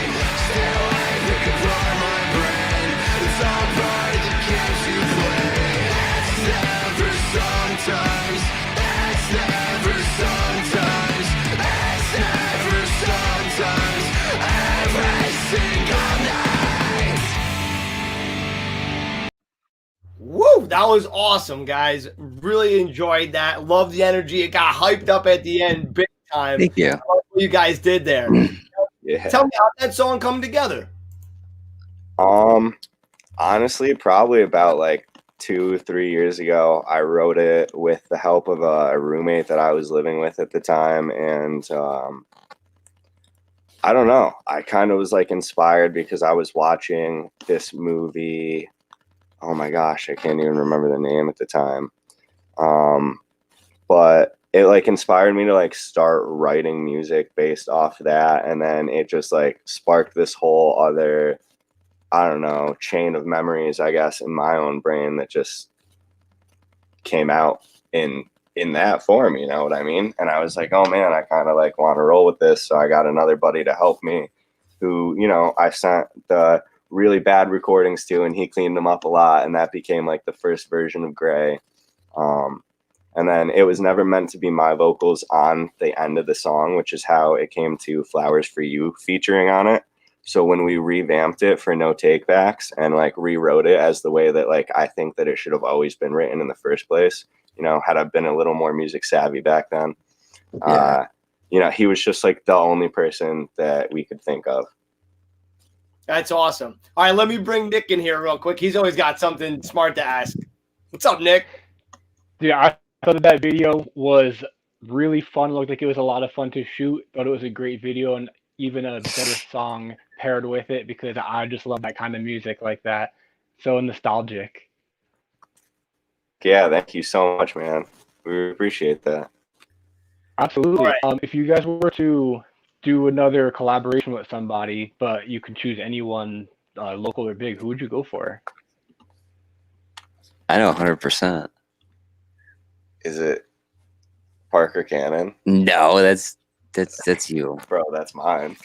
B: Stay awake, pick apart my brain. It's all part of the games you play. It's never sometimes. It's never sometimes. It's never sometimes. Every single night.
A: Woo! That was awesome, guys. Really enjoyed that. Love the energy. It got hyped up at the end big time.
G: Thank you.
A: I love what you guys did there.
F: Yeah.
A: Tell me how that song come together.
F: Honestly, probably about like 2-3 years ago, I wrote it with the help of a roommate that I was living with at the time, and I don't know. I kind of was like inspired because I was watching this movie. Oh my gosh, I can't even remember the name at the time. But it like inspired me to like start writing music based off that, and then it just like sparked this whole other, I don't know, chain of memories, I guess, in my own brain that just came out in that form, you know what I mean? And I was like, oh man, I kind of like want to roll with this. So I got another buddy to help me who, you know, I sent the really bad recordings to, and he cleaned them up a lot, and that became like the first version of Gray. And then it was never meant to be my vocals on the end of the song, which is how it came to Flowers for You featuring on it. So when we revamped it for No Takebacks and like rewrote it as the way that like I think that it should have always been written in the first place, you know, had I been a little more music savvy back then,
G: Yeah.
F: you know, he was just like the only person that we could think of.
A: That's awesome. All right, let me bring Nick in here real quick. He's always got something smart to ask. What's up, Nick?
C: Yeah, I thought that video was really fun. It looked like it was a lot of fun to shoot. Thought it was a great video and even a better song paired with it because I just love that kind of music like that. So nostalgic.
F: Yeah, thank you so much, man. We appreciate that.
C: Absolutely.
A: All right.
C: If you guys were to do another collaboration with somebody, but you can choose anyone, local or big, who would you go for?
G: I know 100%.
F: Is it Parker Cannon?
G: No, that's you.
F: Bro, that's mine.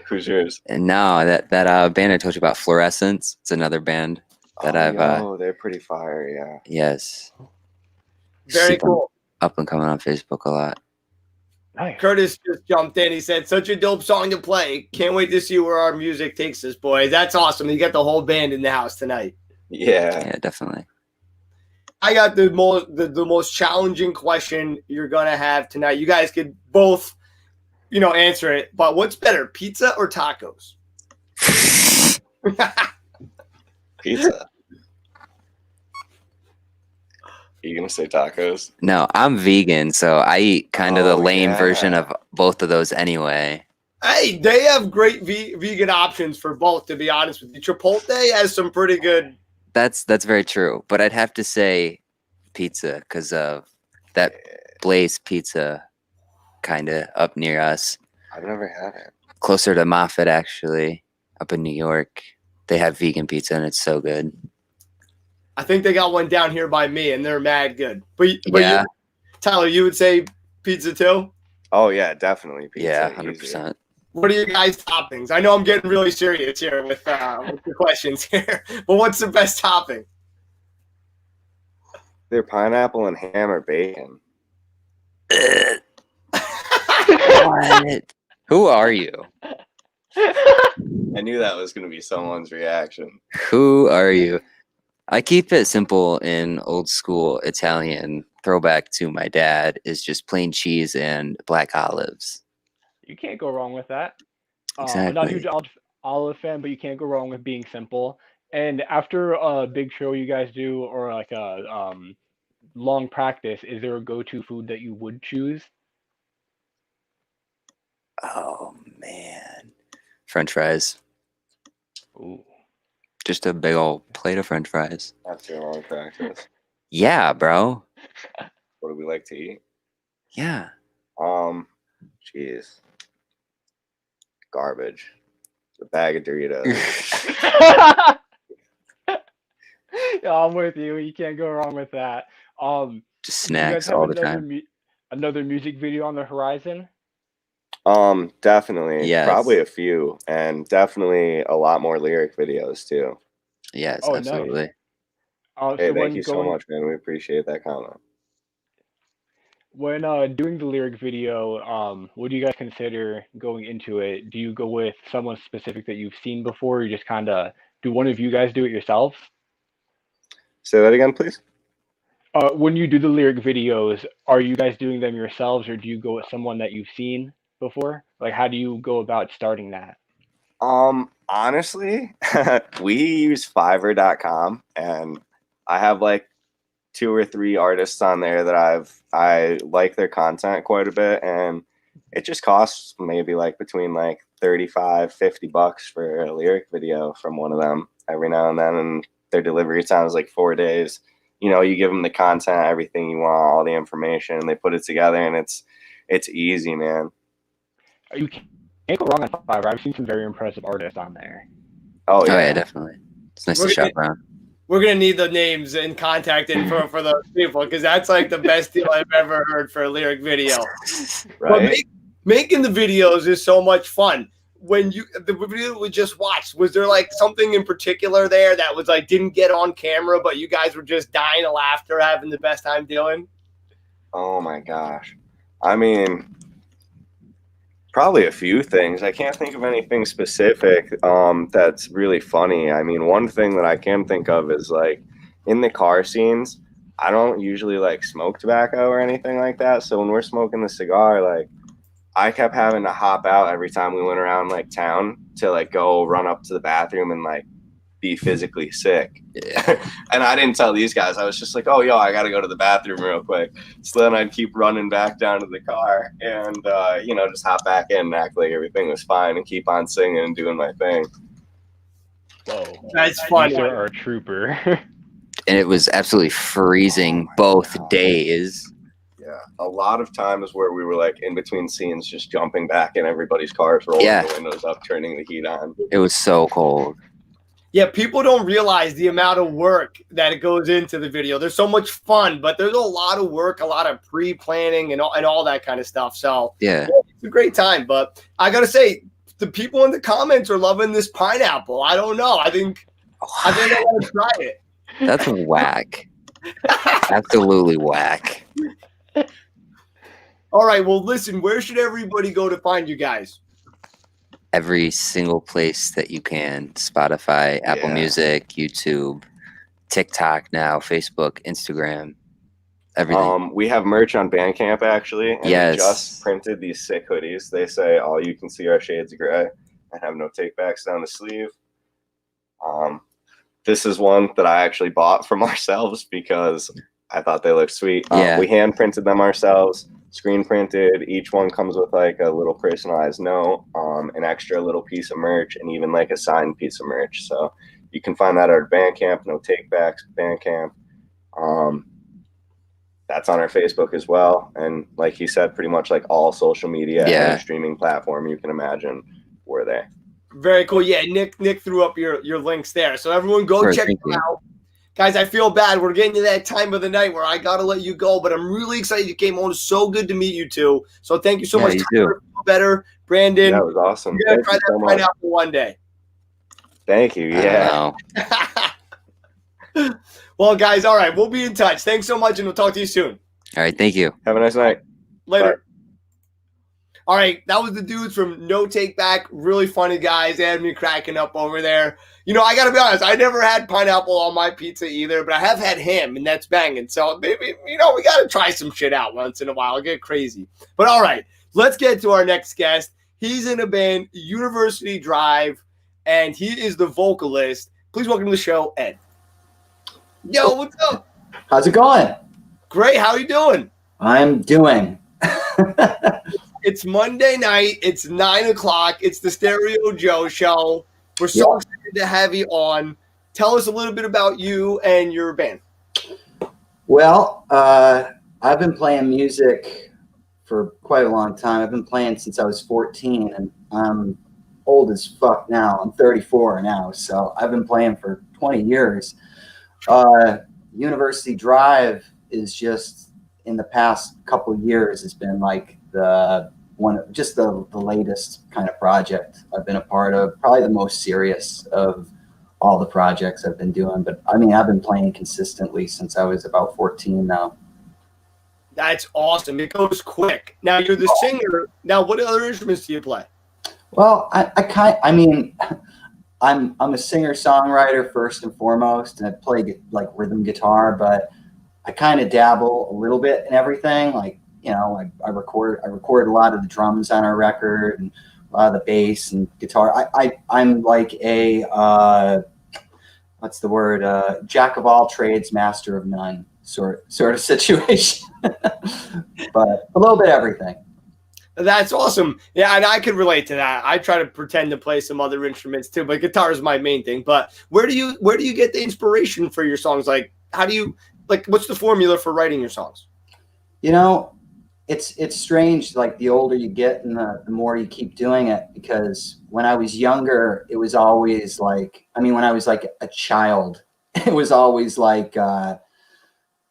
F: Who's yours?
G: And no, that band I told you about, Fluorescence. It's another band that
F: Oh, they're pretty fire, yeah.
G: yes.
A: Very
G: See them
A: cool.
G: up and coming on Facebook a lot.
C: Nice.
A: Curtis just jumped in. He said, such a dope song to play. Can't wait to see where our music takes us, boys. That's awesome. You got the whole band in the house tonight.
F: Yeah.
G: Yeah, definitely.
A: I got the most challenging question you're going to have tonight. You guys could both, you know, answer it. But what's better, pizza or tacos?
F: Pizza. Are you going to say tacos?
G: No, I'm vegan, so I eat kind of the lame version
F: yeah.
G: of both of those anyway.
A: Hey, they have great vegan options for both, to be honest with you. Chipotle has some pretty good.
G: That's very true. But I'd have to say pizza because of that Blaze Pizza kind of up near us.
F: I've never had it.
G: Closer to Moffat, actually, up in New York. They have vegan pizza, and it's so good.
A: I think they got one down here by me, and they're mad good. But
G: Yeah.
A: Tyler, you would say pizza too?
F: Oh, yeah, definitely pizza.
G: Yeah,
F: easy.
G: 100%.
A: What are your guys' toppings? I know I'm getting really serious here with the questions here, but what's the best topping?
F: They're pineapple and ham or bacon.
G: What? Who are you?
F: I knew that was going to be someone's reaction.
G: Who are you? I keep it simple in old school Italian. Throwback to my dad is just plain cheese and black olives.
C: You can't go wrong with that. I'm not a huge olive fan, but you can't go wrong with being simple. And after a big show you guys do, or like a long practice, is there a go-to food that you would choose?
G: Oh man, French fries.
C: Ooh.
G: Just a big old plate of French fries.
F: After a long practice.
G: Yeah, bro.
F: What do we like to eat?
G: Yeah.
F: Jeez. Garbage. A bag of Doritos.
C: Yeah, I'm with you. You can't go wrong with that.
G: Just
C: Do you guys
G: snacks
C: have
G: all the
C: another
G: time.
C: another music video on the horizon?
F: Definitely.
G: Yes.
F: Probably a few, and definitely a lot more lyric videos too.
G: Yes,
C: Oh, nice.
G: absolutely.
F: Hey,
C: So
F: thank you so much, man. We appreciate that comment.
C: when doing the lyric video, what do you guys consider going into it? Do you go with someone specific that you've seen before, or you just kind of do one of you guys do it yourselves?
F: Say that again, please.
C: When you do the lyric videos, are you guys doing them yourselves, or do you go with someone that you've seen before? Like, how do you go about starting that?
F: Honestly, we use Fiverr.com, and I have like 2 or 3 artists on there that I like their content quite a bit, and it just costs maybe like between like 35, $50 for a lyric video from one of them every now and then, and their delivery time is like 4 days. You know, you give them the content, everything you want, all the information, and they put it together, and it's easy, man.
C: You can't go wrong on Fiverr. I've seen some very impressive artists on there.
F: Oh
G: Oh yeah,
F: yeah.
G: definitely. It's nice
A: We're
G: to
A: gonna-
G: shop around.
A: We're gonna need the names and contact info for those people because that's like the best deal I've ever heard for a lyric video. But
F: Right.
A: making the videos is so much fun. When the video we just watched, was there like something in particular there that was like didn't get on camera, but you guys were just dying of laughter, having the best time doing?
F: Oh my gosh. I mean, probably a few things. I can't think of anything specific that's really funny. I mean, one thing that I can think of is like in the car scenes, I don't usually like smoke tobacco or anything like that. So when we're smoking the cigar, like I kept having to hop out every time we went around like town to like go run up to the bathroom and like be physically sick.
G: Yeah.
F: And I didn't tell these guys. I was just like, oh, yo, I got to go to the bathroom real quick. So then I'd keep running back down to the car and, just hop back in and act like everything was fine and keep on singing and doing my thing.
C: Whoa,
A: That's
C: you
A: funny.
C: sir are a trooper.
G: And it was absolutely freezing both days.
F: Yeah. A lot of times where we were like in between scenes, just jumping back in everybody's cars, rolling
G: Yeah.
F: the windows up, turning the heat on.
G: It was so cold.
A: Yeah, people don't realize the amount of work that it goes into the video. There's so much fun, but there's a lot of work, a lot of pre-planning and all that kind of stuff. So
G: Yeah.
A: it's a great time. But I gotta say, the people in the comments are loving this pineapple. I don't know. I think I want to try it.
G: That's whack. Absolutely whack.
A: All right. Well, listen, where should everybody go to find you guys?
G: Every single place that you can. Spotify, Apple
F: Yeah.
G: Music, YouTube, TikTok now, Facebook, Instagram, everything.
F: We have merch on Bandcamp actually, and
G: Yes.
F: we just printed these sick hoodies. They say all you can see are shades of gray and have no takebacks down the sleeve. This is one that I actually bought from ourselves because I thought they looked sweet.
G: Yeah.
F: We hand printed them ourselves, screen printed. Each one comes with like a little personalized note, an extra little piece of merch, and even like a signed piece of merch. So you can find that at our Bandcamp, no takebacks, Bandcamp. That's on our Facebook as well. And like he said, pretty much like all social media
G: Yeah.
F: and streaming platform you can imagine, we're there.
A: Very cool. Yeah, Nick threw up your links there. So everyone go
G: Sure,
A: check
G: thank
A: them
G: you.
A: out. Guys, I feel bad. We're getting to that time of the night where I got to let you go, but I'm really excited you came on. It's so good to meet you two. So thank you so
G: Yeah,
A: much.
G: you
A: Tyler, feel better. Brandon,
F: That was awesome.
A: you're going to
F: Thank
A: try
F: you
A: that
F: so much.
A: pineapple one day.
F: Thank you.
G: I
F: Yeah.
G: don't know.
A: Well, guys, all right. We'll be in touch. Thanks so much, and we'll talk to you soon.
G: All right, thank you.
F: Have a nice night.
A: Later. All right, that was the dudes from No Take Back. Really funny guys. They had me cracking up over there. You know, I got to be honest, I never had pineapple on my pizza either, but I have had ham, and that's banging. So maybe, we got to try some shit out once in a while. Get crazy. But all right, let's get to our next guest. He's in a band, University Drive, and he is the vocalist. Please welcome to the show, Ed. Yo, what's up?
H: How's it going?
A: Great. How are you doing?
H: I'm doing.
A: It's Monday night. It's 9:00. It's the Stereo Joe Show. We're so excited to have you on. Tell us a little bit about you and your band.
H: Well, I've been playing music for quite a long time. I've been playing since I was 14, and I'm old as fuck now. I'm 34 now, so I've been playing for 20 years. University Drive is just, in the past couple of years, has been like the latest kind of project I've been a part of, probably the most serious of all the projects I've been doing. But I mean, I've been playing consistently since I was about 14 now.
A: That's awesome. It goes quick. Now you're the singer. Now, what other instruments do you play?
H: Well, I'm a singer-songwriter first and foremost, and I play like rhythm guitar, but I kind of dabble a little bit in everything. Like, you know, I record a lot of the drums on our record and a lot of the bass and guitar. I'm like a what's the word? Jack of all trades, master of none sort of situation. But a little bit of everything.
A: That's awesome. Yeah, and I can relate to that. I try to pretend to play some other instruments too, but guitar is my main thing. But where do you get the inspiration for your songs? Like, how do you, like, what's the formula for writing your songs?
H: You know, it's strange. Like, the older you get and the more you keep doing it, because when I was younger, it was always like, I mean, when I was like a child, it was always like,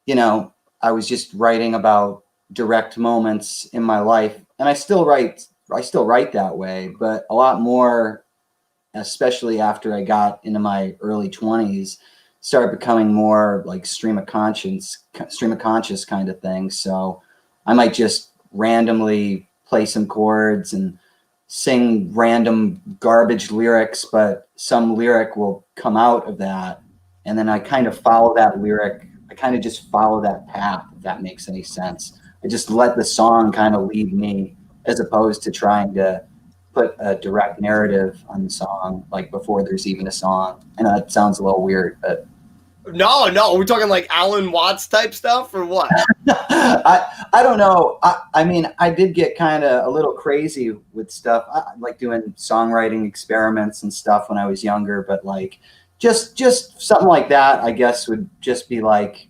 H: you know, I was just writing about direct moments in my life. And I still write that way, but a lot more, especially after I got into my early 20s, started becoming more like stream of conscious kind of thing. So I might just randomly play some chords and sing random garbage lyrics, but some lyric will come out of that. And then I kind of follow that lyric. I kind of just follow that path, if that makes any sense. I just let the song kind of lead me, as opposed to trying to put a direct narrative on the song, like before there's even a song. I know that sounds a little weird, but
A: No, we're talking like Alan Watts type stuff or what?
H: I don't know. I mean, I did get kind of a little crazy with stuff. I like doing songwriting experiments and stuff when I was younger, but like just something like that, I guess, would just be like,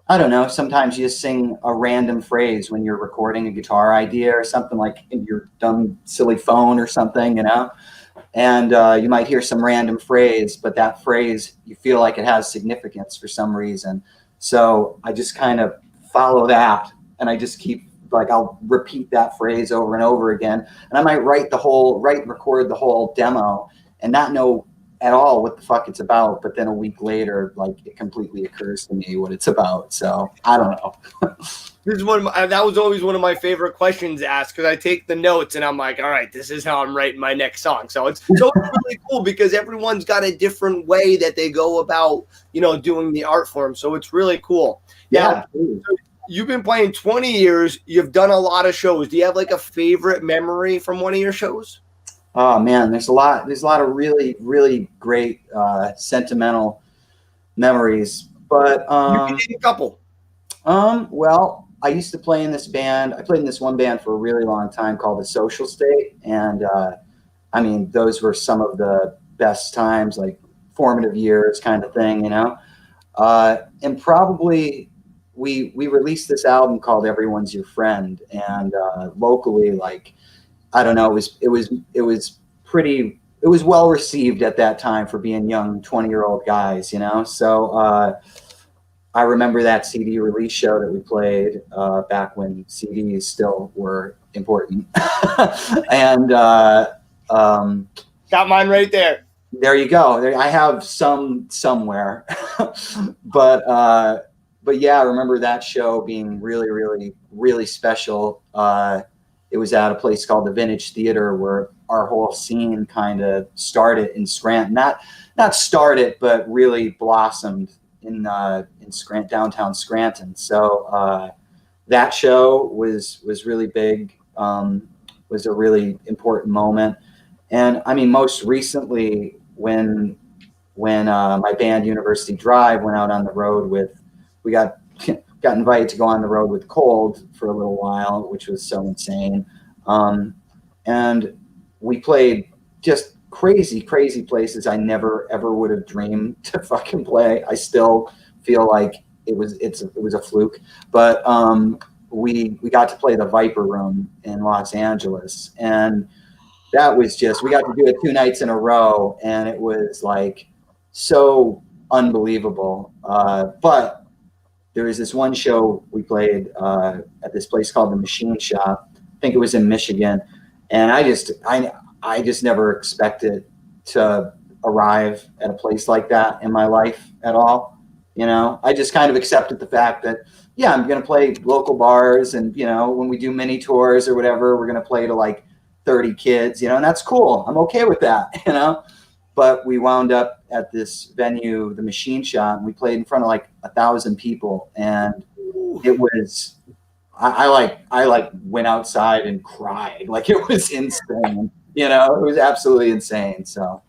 H: I don't know. Sometimes you just sing a random phrase when you're recording a guitar idea or something, like in your dumb, silly phone or something, you know? And you might hear some random phrase, but that phrase, you feel like it has significance for some reason. So I just kind of follow that, and I just keep, like, I'll repeat that phrase over and over again. And I might write and record the whole demo and not know at all what the fuck it's about, but then a week later, like, it completely occurs to me what it's about. So I don't know.
A: This is that was always one of my favorite questions asked, because I take the notes and I'm like, all right, this is how I'm writing my next song. So it's really cool, because everyone's got a different way that they go about, you know, doing the art form. So it's really cool.
H: Yeah.
A: Now, you've been playing 20 years. You've done a lot of shows. Do you have like a favorite memory from one of your shows?
H: Oh man, there's a lot of really, really great sentimental memories. But
A: You can name a couple.
H: well, I used to play in this band. I played in this one band for a really long time called The Social State, and I mean, those were some of the best times, like formative years kind of thing, you know. And probably we released this album called Everyone's Your Friend, and locally, like, I don't know, it was well received at that time for being young 20-year-old guys, you know. So I remember that CD release show that we played back when CDs still were important. And
A: Got mine right there.
H: there you go. I have some somewhere. But yeah, I remember that show being really, really, really special. It was at a place called the Vintage Theater, where our whole scene kind of started in Scranton. Not started, but really blossomed in downtown Scranton. So that show was really big. Was a really important moment. And I mean, most recently, when my band University Drive went out on the road we got invited to go on the road with Cold for a little while, which was so insane. And we played just crazy places I never ever would have dreamed to fucking play. I still feel like it was a fluke, but we got to play the Viper Room in Los Angeles, and that was just, we got to do it 2 nights in a row, and it was like so unbelievable. But there was this one show we played at this place called the Machine Shop. I think it was in Michigan, and I just never expected to arrive at a place like that in my life at all. You know, I just kind of accepted the fact that, yeah, I'm going to play local bars, and, you know, when we do mini tours or whatever, we're going to play to like 30 kids, you know, and that's cool. I'm okay with that, you know. But we wound up at this venue, the Machine Shop, and we played in front of like 1,000 people, and it was, I went outside and cried. Like, it was insane, you know. It was absolutely insane. So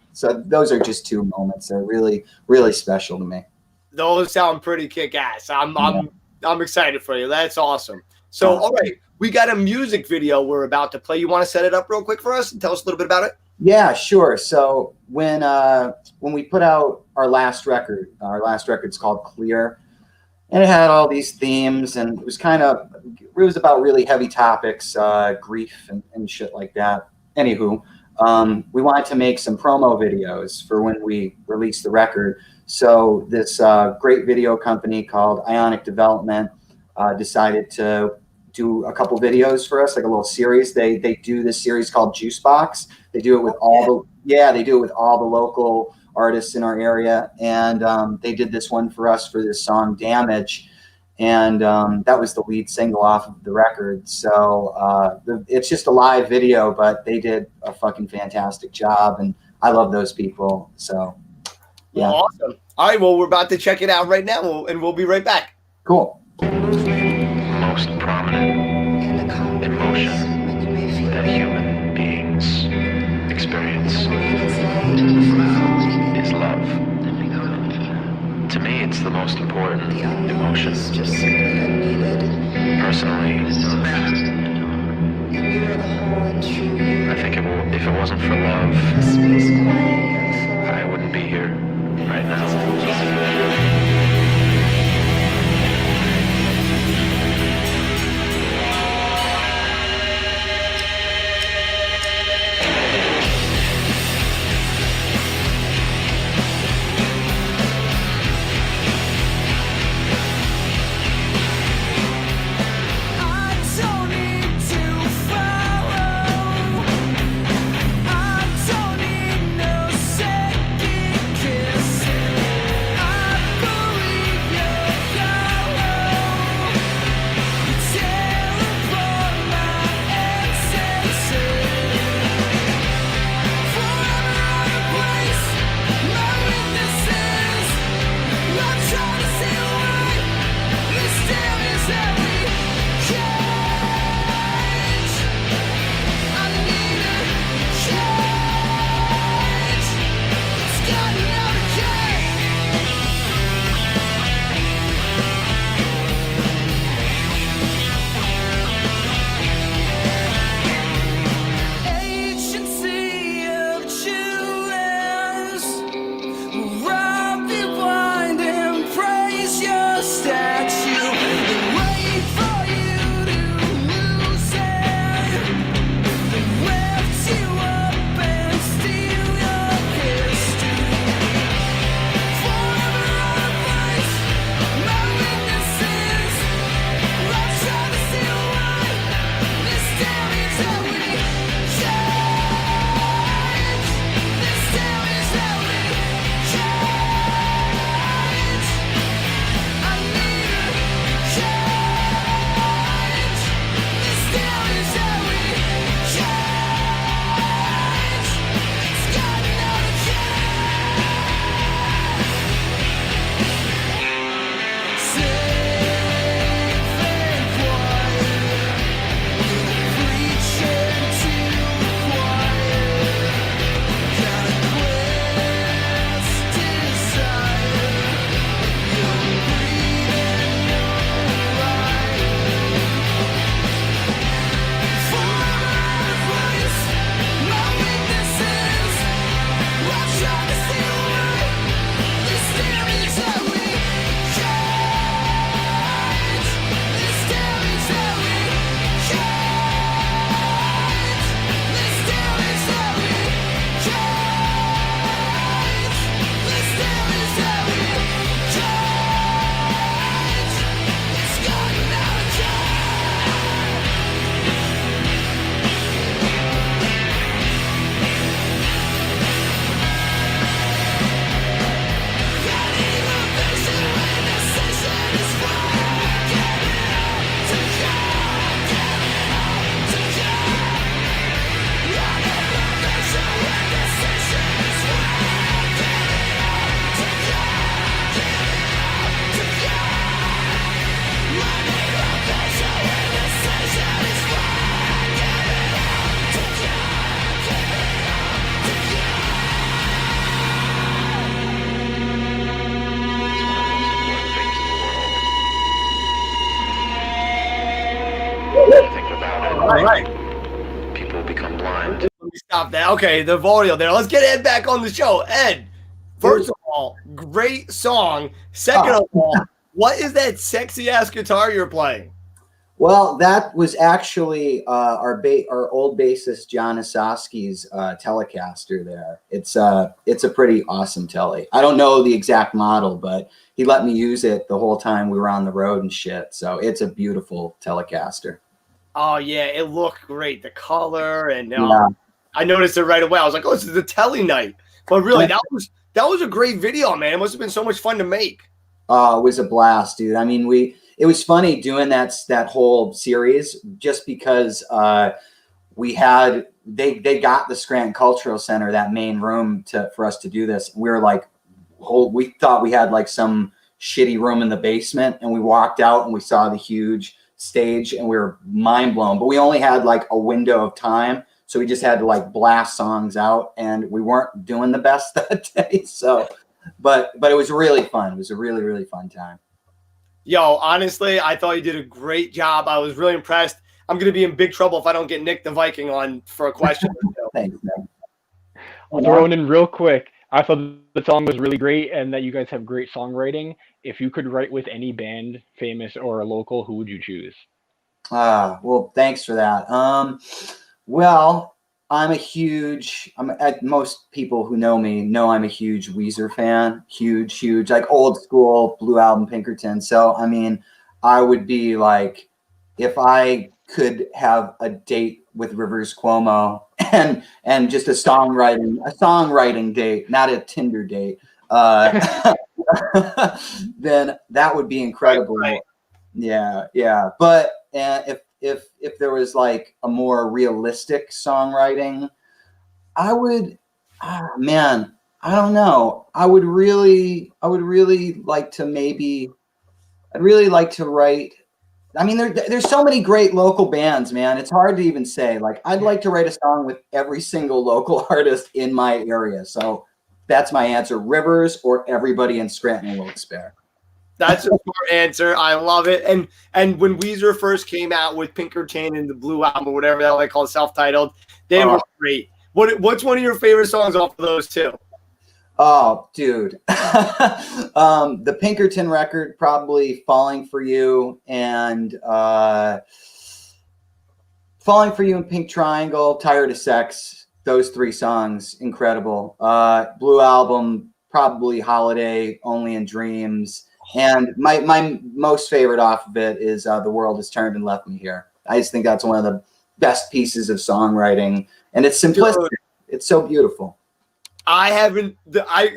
H: those are just 2 moments that are really, really special to me.
A: Those sound pretty kick-ass. I'm excited for you. That's awesome. So, all right, we got a music video we're about to play. You want to set it up real quick for us and tell us a little bit about it?
H: Yeah, sure. So when we put out our last record's called Clear, and it had all these themes, and it was about really heavy topics, grief and shit like that. Anywho, we wanted to make some promo videos for when we released the record. So this great video company called Ionic Development decided to do a couple videos for us, like a little series. They do this series called Juicebox. They do it with all the local artists in our area, and they did this one for us for this song Damage, and that was the lead single off of the record. So it's just a live video, but they did a fucking fantastic job, and I love those people. So yeah.
A: Well, awesome. All right, well, we're about to check it out right now, and we'll be right back.
H: Cool.
I: Most prominent emotion that human beings experience is love. To me, it's the most important emotion. Personally, I think if it wasn't for love, I wouldn't be here right now. become blind.
A: Let me stop that. Okay, the volume there. Let's get Ed back on the show. Ed, first of all, great song. Second of all, what is that sexy ass guitar you're playing?
H: Well, that was actually our old bassist John Osowski's Telecaster. There, it's a pretty awesome telly. I don't know the exact model, but he let me use it the whole time we were on the road and shit. So it's a beautiful Telecaster.
A: Oh yeah, it looked great. The color and I noticed it right away. I was like, oh, this is a telly night. But really, that was a great video, man. It must have been so much fun to make.
H: Oh, it was a blast, dude. I mean, it was funny doing that whole series just because they got the Scranton Cultural Center, that main room for us to do this. We were like, we thought we had like some shitty room in the basement, and we walked out and we saw the huge stage and we were mind blown. But we only had like a window of time, so we just had to like blast songs out, and we weren't doing the best that day. So, but it was really fun. It was a really, really fun time.
A: Yo, honestly, I thought you did a great job. I was really impressed. I'm going to be in big trouble if I don't get Nick the Viking on for a question.
H: Thanks, man.
C: I'll throw it in real quick. I thought the song was really great and that you guys have great songwriting. If you could write with any band, famous or local, who would you choose?
H: Well, thanks for that. Well, most people who know me know I'm a huge Weezer fan, huge, like old school Blue Album, Pinkerton. So, I mean, I would be like, if I could have a date with Rivers Cuomo and just a songwriting date, not a Tinder date, then that would be incredible.
A: Right.
H: Yeah. But if there was like a more realistic songwriting, I would, man, I don't know. I'd really like to write. I mean, there's so many great local bands, man. It's hard to even say. Like, I'd like to write a song with every single local artist in my area. So that's my answer: Rivers or everybody in Scranton will spare.
A: That's a smart answer. I love it. And when Weezer first came out with Pinkerton and the Blue Album or whatever the hell they call it, self-titled, they were great. What's one of your favorite songs off of those two?
H: Oh, dude. The Pinkerton record, probably Falling for You and Pink Triangle, Tired of Sex. Those three songs, incredible. Blue Album, probably Holiday, Only in Dreams. And my most favorite off of it is The World Has Turned and Left Me Here. I just think that's one of the best pieces of songwriting, and it's simplistic. It's so beautiful.
A: I haven't. I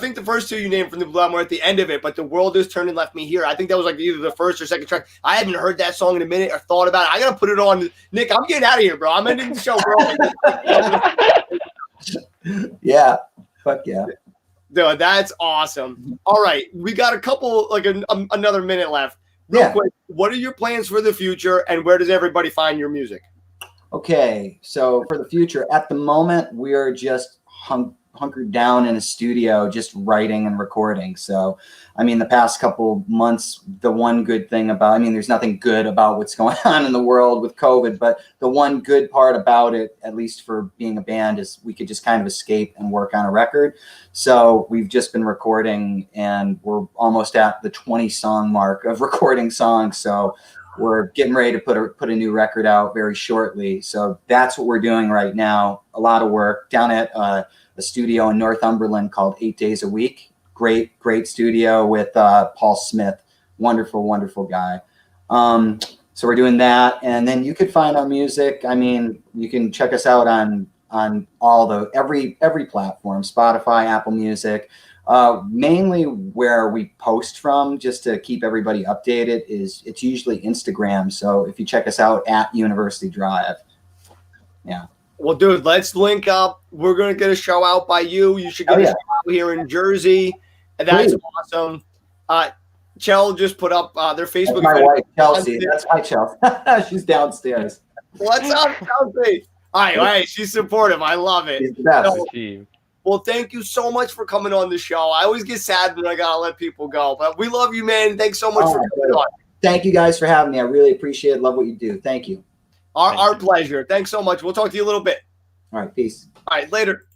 A: think the first two you named from the Blue Album were at the end of it, but The World Has Turned and Left Me Here. I think that was like either the first or second track. I haven't heard that song in a minute or thought about it. I gotta put it on. Nick, I'm getting out of here, bro. I'm ending the show, bro.
H: Yeah, fuck yeah.
A: Dude, that's awesome. All right, we got a couple, like another minute left. Real quick, what are your plans for the future, and where does everybody find your music?
H: Okay, so for the future, at the moment, we are just hunkered down in a studio, just writing and recording. So, I mean, the past couple months, the one good thing about, I mean, there's nothing good about what's going on in the world with COVID, but the one good part about it, at least for being a band, is we could just kind of escape and work on a record. So we've just been recording, and we're almost at the 20 song mark of recording songs. So we're getting ready to put a new record out very shortly. So that's what we're doing right now. A lot of work down at a studio in Northumberland called 8 Days a Week. Great studio with Paul Smith. Wonderful guy. So we're doing that. And then you could find our music. I mean, you can check us out on all every platform, Spotify, Apple Music. Mainly where we post from, just to keep everybody updated, it's usually Instagram. So if you check us out at University Drive. Yeah.
A: Well, dude, let's link up. We're going to get a show out by you. You should get a show out here in Jersey. That's awesome. Chell just put up their Facebook.
H: That's my wife, Chelsea. That's my Chelsea. She's downstairs.
A: What's up, Chelsea? All right. She's supportive. I love it.
H: She's the best.
A: So, well, thank you so much for coming on the show. I always get sad when I got to let people go, but we love you, man. Thanks so much for coming on.
H: Thank you guys for having me. I really appreciate it. Love what you do. Thank you.
A: Our pleasure. Thanks so much. We'll talk to you a little bit.
H: All right, peace.
A: All right, later.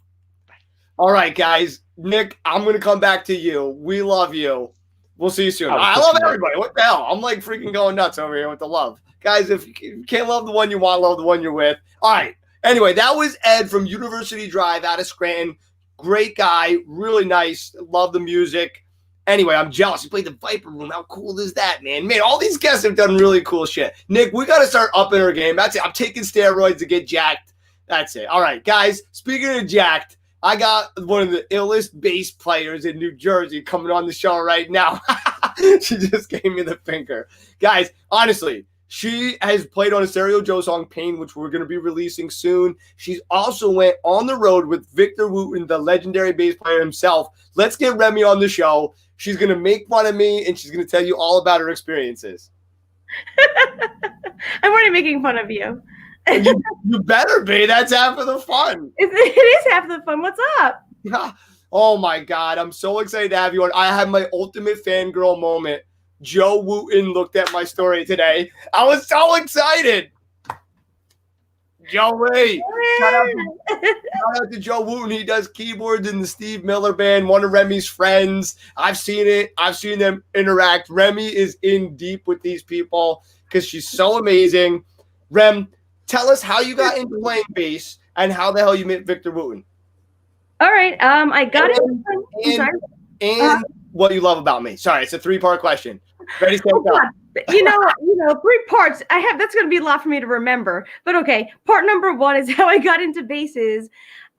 A: All right, guys. Nick, I'm going to come back to you. We love you. We'll see you soon. I love everybody. What the hell? I'm like freaking going nuts over here with the love. Guys, if you can't love the one you want, love the one you're with. All right. Anyway, that was Ed from University Drive out of Scranton. Great guy. Really nice. Love the music. Anyway, I'm jealous. He played the Viper Room. How cool is that, man? Man, all these guests have done really cool shit. Nick, we got to start upping our game. That's it. I'm taking steroids to get jacked. That's it. All right, guys. Speaking of jacked, I got one of the illest bass players in New Jersey coming on the show right now. She just gave me the finger. Guys, honestly, she has played on a Stereo Joe song, Pain, which we're going to be releasing soon. She's also went on the road with Victor Wooten, the legendary bass player himself. Let's get Remy on the show. She's going to make fun of me, and she's going to tell you all about her experiences.
J: I'm already making fun of you.
A: You better be. That's half of the fun.
J: It is half the fun. What's up?
A: Oh, my God. I'm so excited to have you on. I had my ultimate fangirl moment. Joe Wooten looked at my story today. I was so excited. Joey. Shout out to Joe Wooten. He does keyboards in the Steve Miller Band, one of Remy's friends. I've seen it. I've seen them interact. Remy is in deep with these people because she's so amazing. Rem, tell us how you got into playing bass and how the hell you met Victor Wooten.
J: All right. I got it.
A: And what you love about me. Sorry, it's a 3-part question. Ready, set, go.
J: You know, 3 parts. That's going to be a lot for me to remember. But okay, part number 1 is how I got into basses.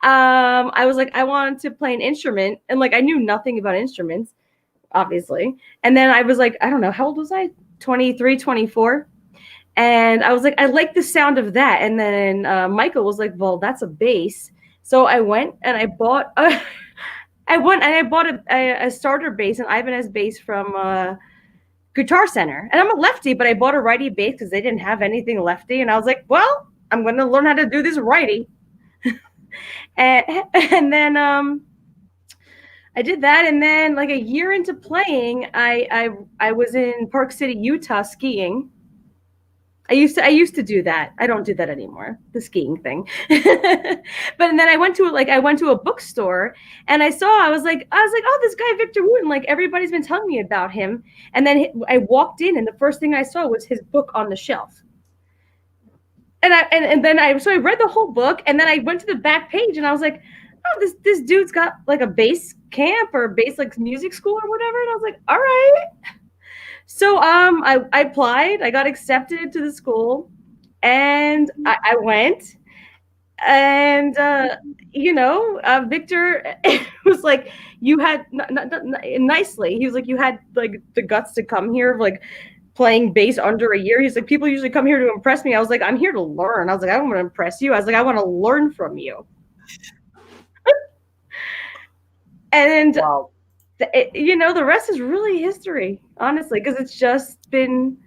J: I was like, I wanted to play an instrument, and like I knew nothing about instruments, obviously. And then I was like, I don't know, how old was I? 23, 24. And I was like, I like the sound of that. And then Michael was like, well, that's a bass. So I went and I bought a starter bass, an Ibanez bass from Guitar Center. And I'm a lefty, but I bought a righty bass because they didn't have anything lefty. And I was like, well, I'm going to learn how to do this righty. and then I did that. And then like a year into playing, I was in Park City, Utah skiing. I used to do that. I don't do that anymore, the skiing thing. But then I went to a bookstore and I was like, oh, this guy Victor Wooten, like everybody's been telling me about him. And then I walked in and the first thing I saw was his book on the shelf. And so I read the whole book and then I went to the back page and I was like, oh, this dude's got like a bass camp or bass like music school or whatever. And I was like, all right. So I applied, I got accepted to the school, and I went, and Victor was like, you had nicely, he was like, you had like the guts to come here, like playing bass under a year. He's like, people usually come here to impress me. I was like, I'm here to learn. I was like, I don't want to impress you. I was like, I want to learn from you. And wow. The rest is really history, honestly, because it's just been,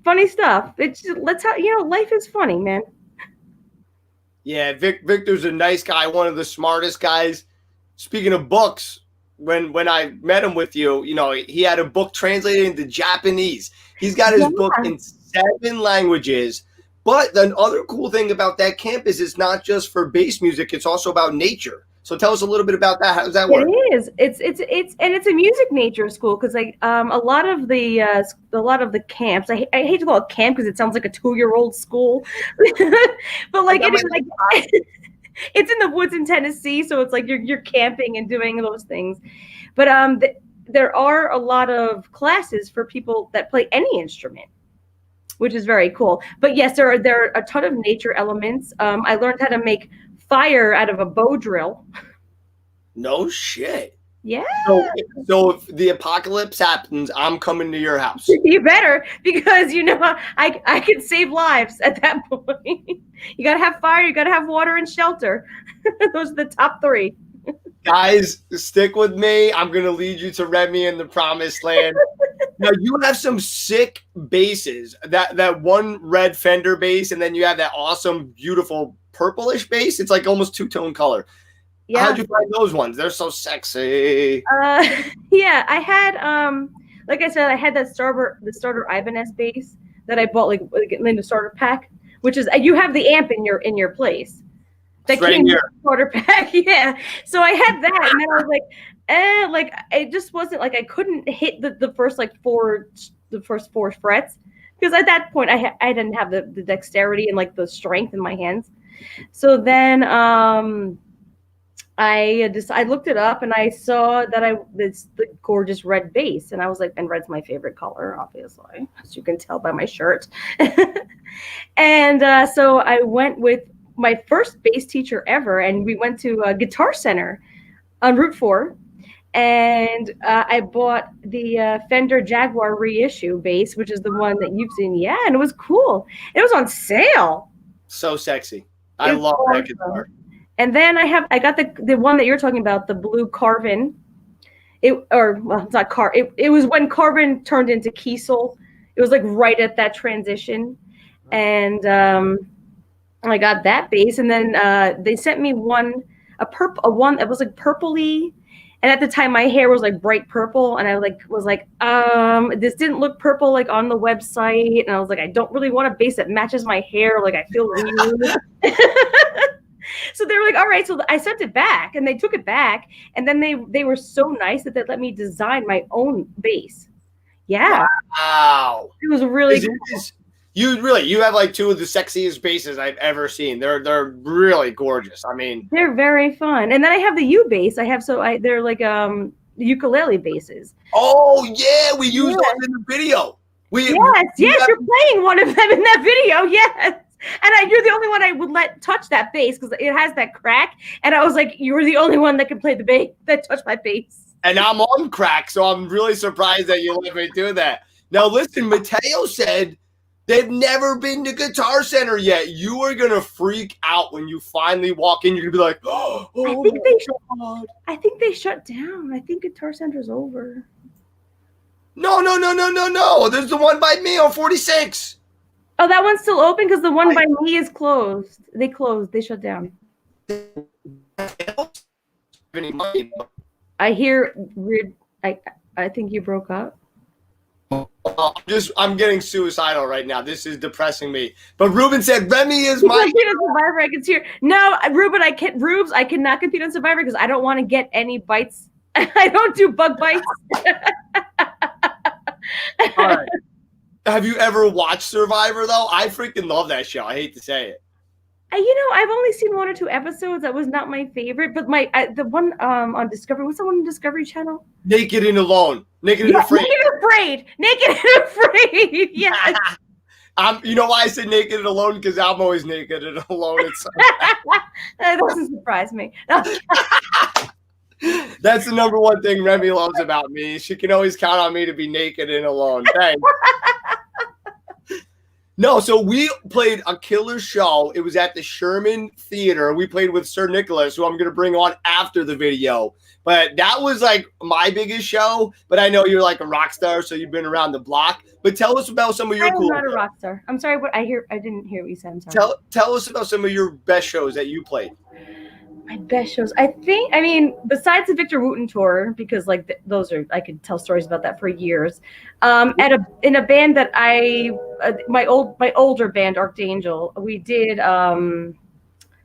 J: funny stuff. It's just, life is funny, man.
A: Yeah, Victor's a nice guy, one of the smartest guys. Speaking of books, when I met him with you, he had a book translated into Japanese. He's got his book in 7 languages. But the other cool thing about that campus is not just for bass music; it's also about nature. So tell us a little bit about that. How does that work?
J: It is. It's a music nature school because like a lot of the camps. I hate to call it camp because it sounds like a 2-year-old school, but like it is like it's in the woods in Tennessee, so it's like you're camping and doing those things. But there are a lot of classes for people that play any instrument, which is very cool. But yes, there are a ton of nature elements. I learned how to make fire out of a bow drill.
A: No shit.
J: Yeah.
A: So if the apocalypse happens, I'm coming to your house.
J: You better, because I can save lives at that point. You gotta have fire, you gotta have water and shelter. Those are the top 3.
A: Guys, stick with me. I'm gonna lead you to Remy in the promised land. Now you have some sick basses. That one red Fender bass, and then you have that awesome, beautiful purplish bass. It's like almost 2-tone color. Yeah. How'd you find those ones? They're so sexy.
J: Yeah, I had like I said, I had the starter Ibanez bass that I bought like in the starter pack, which is you have the amp in your place. That
A: It's right
J: came in
A: here.
J: the starter pack, yeah. So I had that, and then I was like, it just wasn't like I couldn't hit the first four frets because at that point I didn't have the dexterity and like the strength in my hands. So then I looked it up and I saw that it's the gorgeous red bass, and I was like, and red's my favorite color, obviously, as you can tell by my shirt. And so I went with my first bass teacher ever, and we went to a Guitar Center on Route 4, and I bought the Fender Jaguar reissue bass, which is the one that you've seen. Yeah, and it was cool. It was on sale.
A: So sexy. I love that guitar.
J: And then I got the one that you're talking about, the blue Carvin. It's not Carvin. It was when Carvin turned into Kiesel. It was like right at that transition, and I got that bass. And then they sent me one that was like purpley. And at the time, my hair was like bright purple, and I was like, this didn't look purple like on the website, and I was like, I don't really want a bass that matches my hair. Like I feel weird. So they were like, all right. So I sent it back, and they took it back, and then they were so nice that they let me design my own bass. Yeah.
A: Wow.
J: It was really cool.
A: You have like two of the sexiest basses I've ever seen. They're really gorgeous. I mean,
J: they're very fun. And then I have the U bass. They're like ukulele basses.
A: Oh yeah, we used them in the video.
J: Yes, you're playing one of them in that video. Yes. And you're the only one I would let touch that bass because it has that crack. And I was like, you were the only one that could play the bass, that touched my bass.
A: And I'm on crack, so I'm really surprised that you let me do that. Now listen, Mateo said they've never been to Guitar Center yet. You are gonna freak out when you finally walk in. You're gonna be like,
J: I think they shut down. I think Guitar Center's over.
A: No. There's the one by me on 46.
J: Oh, that one's still open because the one by me is closed. They closed. They shut down. I hear weird. I think you broke up.
A: I'm getting suicidal right now. This is depressing me. But Ruben said Remy is my
J: Survivor. I can hear. No, Ruben, I can't. Rubes, I cannot compete on Survivor because I don't want to get any bites. I don't do bug bites.
A: All right. Have you ever watched Survivor though? I freaking love that show. I hate to say it.
J: I've only seen 1 or 2 episodes. That was not my favorite, but the one on Discovery. What's the one on Discovery Channel?
A: Naked and Alone. Naked and Afraid.
J: Naked and Afraid. Yes.
A: You know why I said naked and alone? Because I'm always naked and alone.
J: That doesn't surprise me.
A: That's the number one thing Remy loves about me. She can always count on me to be naked and alone. Thanks. No, so we played a killer show. It was at the Sherman Theater. We played with Sir Nicholas, who I'm going to bring on after the video. But that was like my biggest show. But I know you're like a rock star, so you've been around the block. But tell us about some of your cool.
J: I'm not a rock star. I'm sorry, but I didn't hear what you said. I'm sorry.
A: Tell us about some of your best shows that you played.
J: My best shows. I mean, besides the Victor Wooten tour, because like those are, I could tell stories about that for years. In a band that my older band, Archangel, we did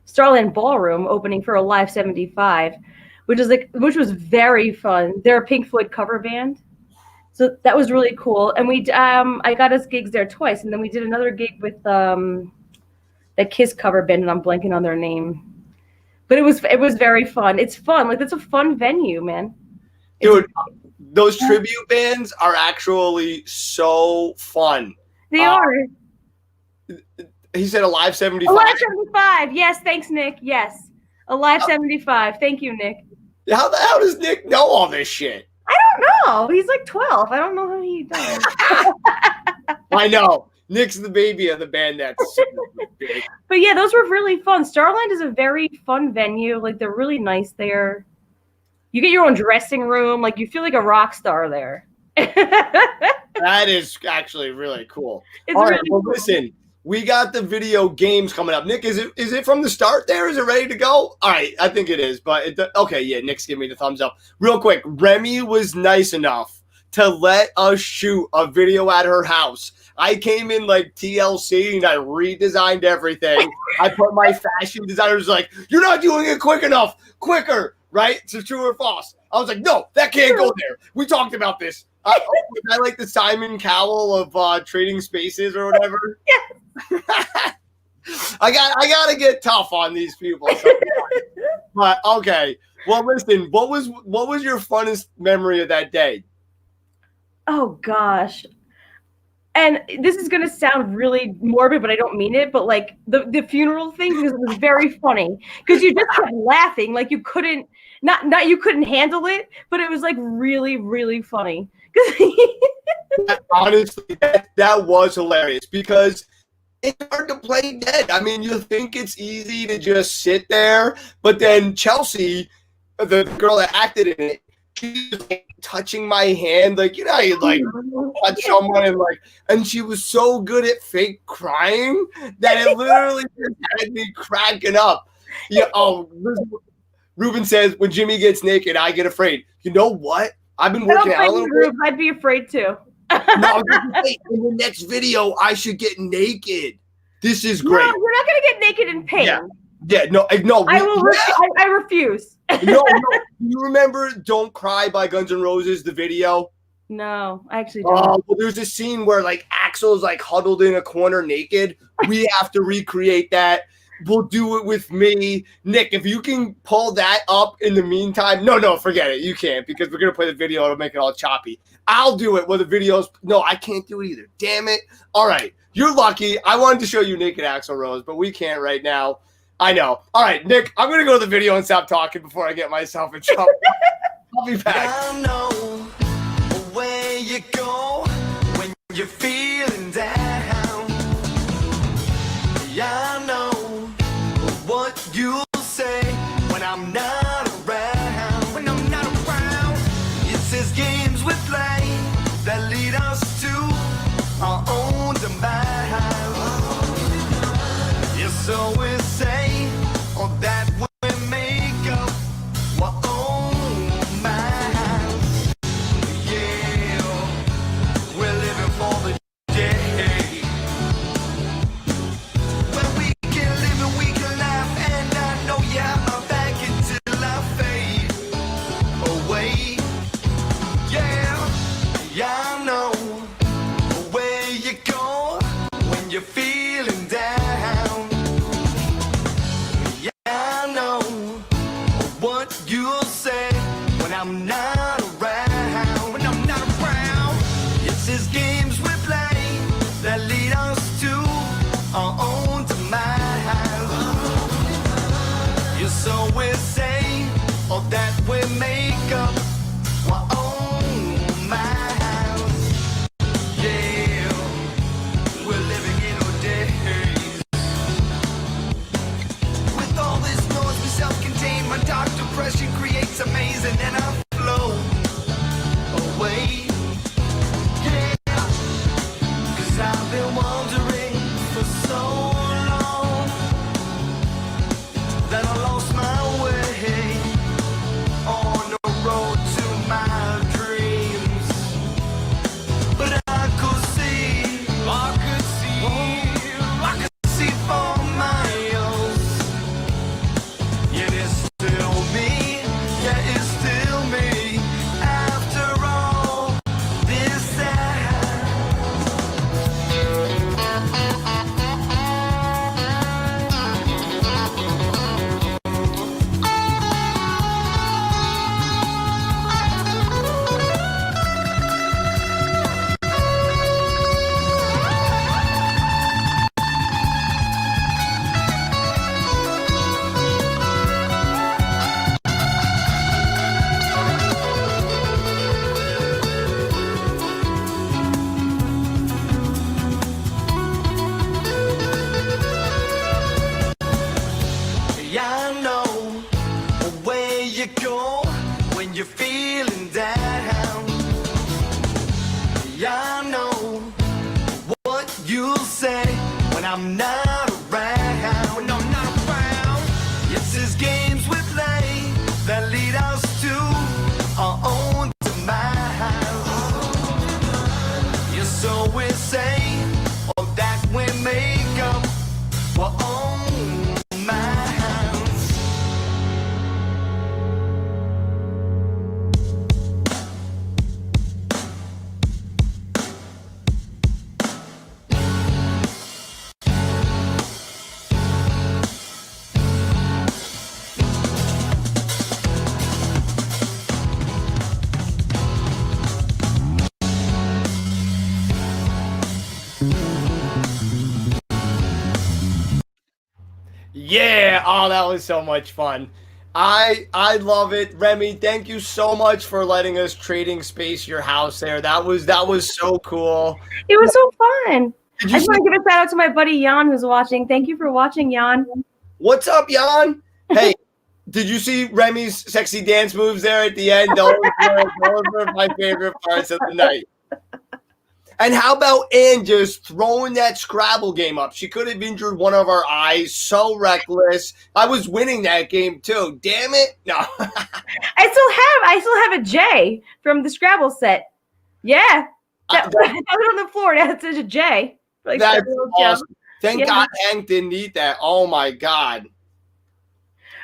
J: Starland Ballroom opening for a Live 75, which was very fun. They're a Pink Floyd cover band. So that was really cool. And I got us gigs there twice. And then we did another gig with the Kiss cover band, and I'm blanking on their name. But it was very fun. It's fun. Like, it's a fun venue, man.
A: Dude, those tribute bands are actually so fun.
J: They are.
A: He said a Live 75.
J: A Live 75. Yes, thanks, Nick. Yes. A Live 75. Thank you, Nick.
A: How the hell does Nick know all this shit?
J: I don't know. He's like 12. I don't know how he does.
A: I know. Nick's the baby of the band that's super big.
J: But yeah, those were really fun. Starland is a very fun venue. Like, they're really nice there. You get your own dressing room. Like, you feel like a rock star there.
A: That is actually really cool. All right, well, listen, we got the video games coming up. Nick, is it from the start there? Is it ready to go? All right, I think it is. But okay, yeah, Nick's giving me the thumbs up. Real quick, Remy was nice enough to let us shoot a video at her house I came in like TLC and I redesigned everything. I put my fashion designers like, you're not doing it quick enough, quicker, right? So true or false? I was like, no, that can't go there. We talked about this. I like the Simon Cowell of Trading Spaces or whatever.
J: Yeah.
A: I gotta get tough on these people. But okay. Well, listen, what was your funnest memory of that day?
J: Oh gosh. And this is gonna sound really morbid, but I don't mean it. But like the funeral thing, because it was very funny. Because you just kept laughing, like you couldn't you couldn't handle it, but it was like really, really funny.
A: Honestly, that was hilarious because it's hard to play dead. I mean, you think it's easy to just sit there, but then Chelsea, the girl that acted in it, she was like touching my hand, like, you know, you like touch someone and she was so good at fake crying that it literally just had me cracking up. Yeah. Oh, Ruben says when Jimmy gets naked, I get afraid. You know what? I've been working out a little bit.
J: I'd be afraid too.
A: No, in the next video, I should get naked. This is great.
J: No, you're not gonna get naked in pain.
A: Yeah, no.
J: I will. I refuse.
A: No. You remember "Don't Cry" by Guns N' Roses, the video?
J: No, I actually don't.
A: Well, there's a scene where like Axl's like huddled in a corner naked. We have to recreate that. We'll do it with me. Nick, if you can pull that up in the meantime. No, forget it. You can't because we're going to play the video. It'll make it all choppy. I'll do it when the video's. No, I can't do it either. Damn it. All right. You're lucky. I wanted to show you naked Axl Rose, but we can't right now. I know. All right, Nick, I'm going to go to the video and stop talking before I get myself in trouble. I'll be back.
B: I know where you go when you're feeling down. I know what you'll say when I'm not around. When I'm not around, it's his games we play that lead us to our own demise. You always say, or that we make up our own minds. Yeah, we're living for the day when we can live and we can laugh, and I know you have my back until I fade away. Yeah, I know where you go when you're feeling down. Yeah, I know what you'll say when I'm not around. When I'm not around, it's his games we play that lead us to our own demise. You always say, or that we make up our own minds. Yeah, we're living in our days. With all this noise, we self-contain. My dark depression creates a maze, and then I flow away. Yeah, 'cause I've been wandering for so long that I lost my way on the road to my dreams. But I could see for miles. Yet it's still me, yeah, it's still me. After all this time. Yeah, I know where you go when you're feeling down. Yeah, I know what you'll say when I'm not around. When I'm not around, it's his games we play that lead us to our own demise. You always say,
A: Yeah. Oh, that was so much fun. I love it. Remy, thank you so much for letting us trading space your house there. That was so cool.
J: It was so fun.
A: Did
J: I
A: you
J: just
A: see,
J: want to give a shout out to my buddy Jan who's watching. Thank you for watching, Jan.
A: what's up, Jan? Hey, did you see Remy's sexy dance moves there at the end? Those were my favorite parts of the night. And how about Ann just throwing that Scrabble game up? She could have injured one of our eyes. So reckless. I was winning that game too. Damn it. No.
J: I still have a J from the Scrabble set. Yeah. That was on the floor. That's a J. Like
A: That's
J: Joe.
A: awesome. Thank
J: Yeah.
A: God Hank didn't eat that. Oh my God.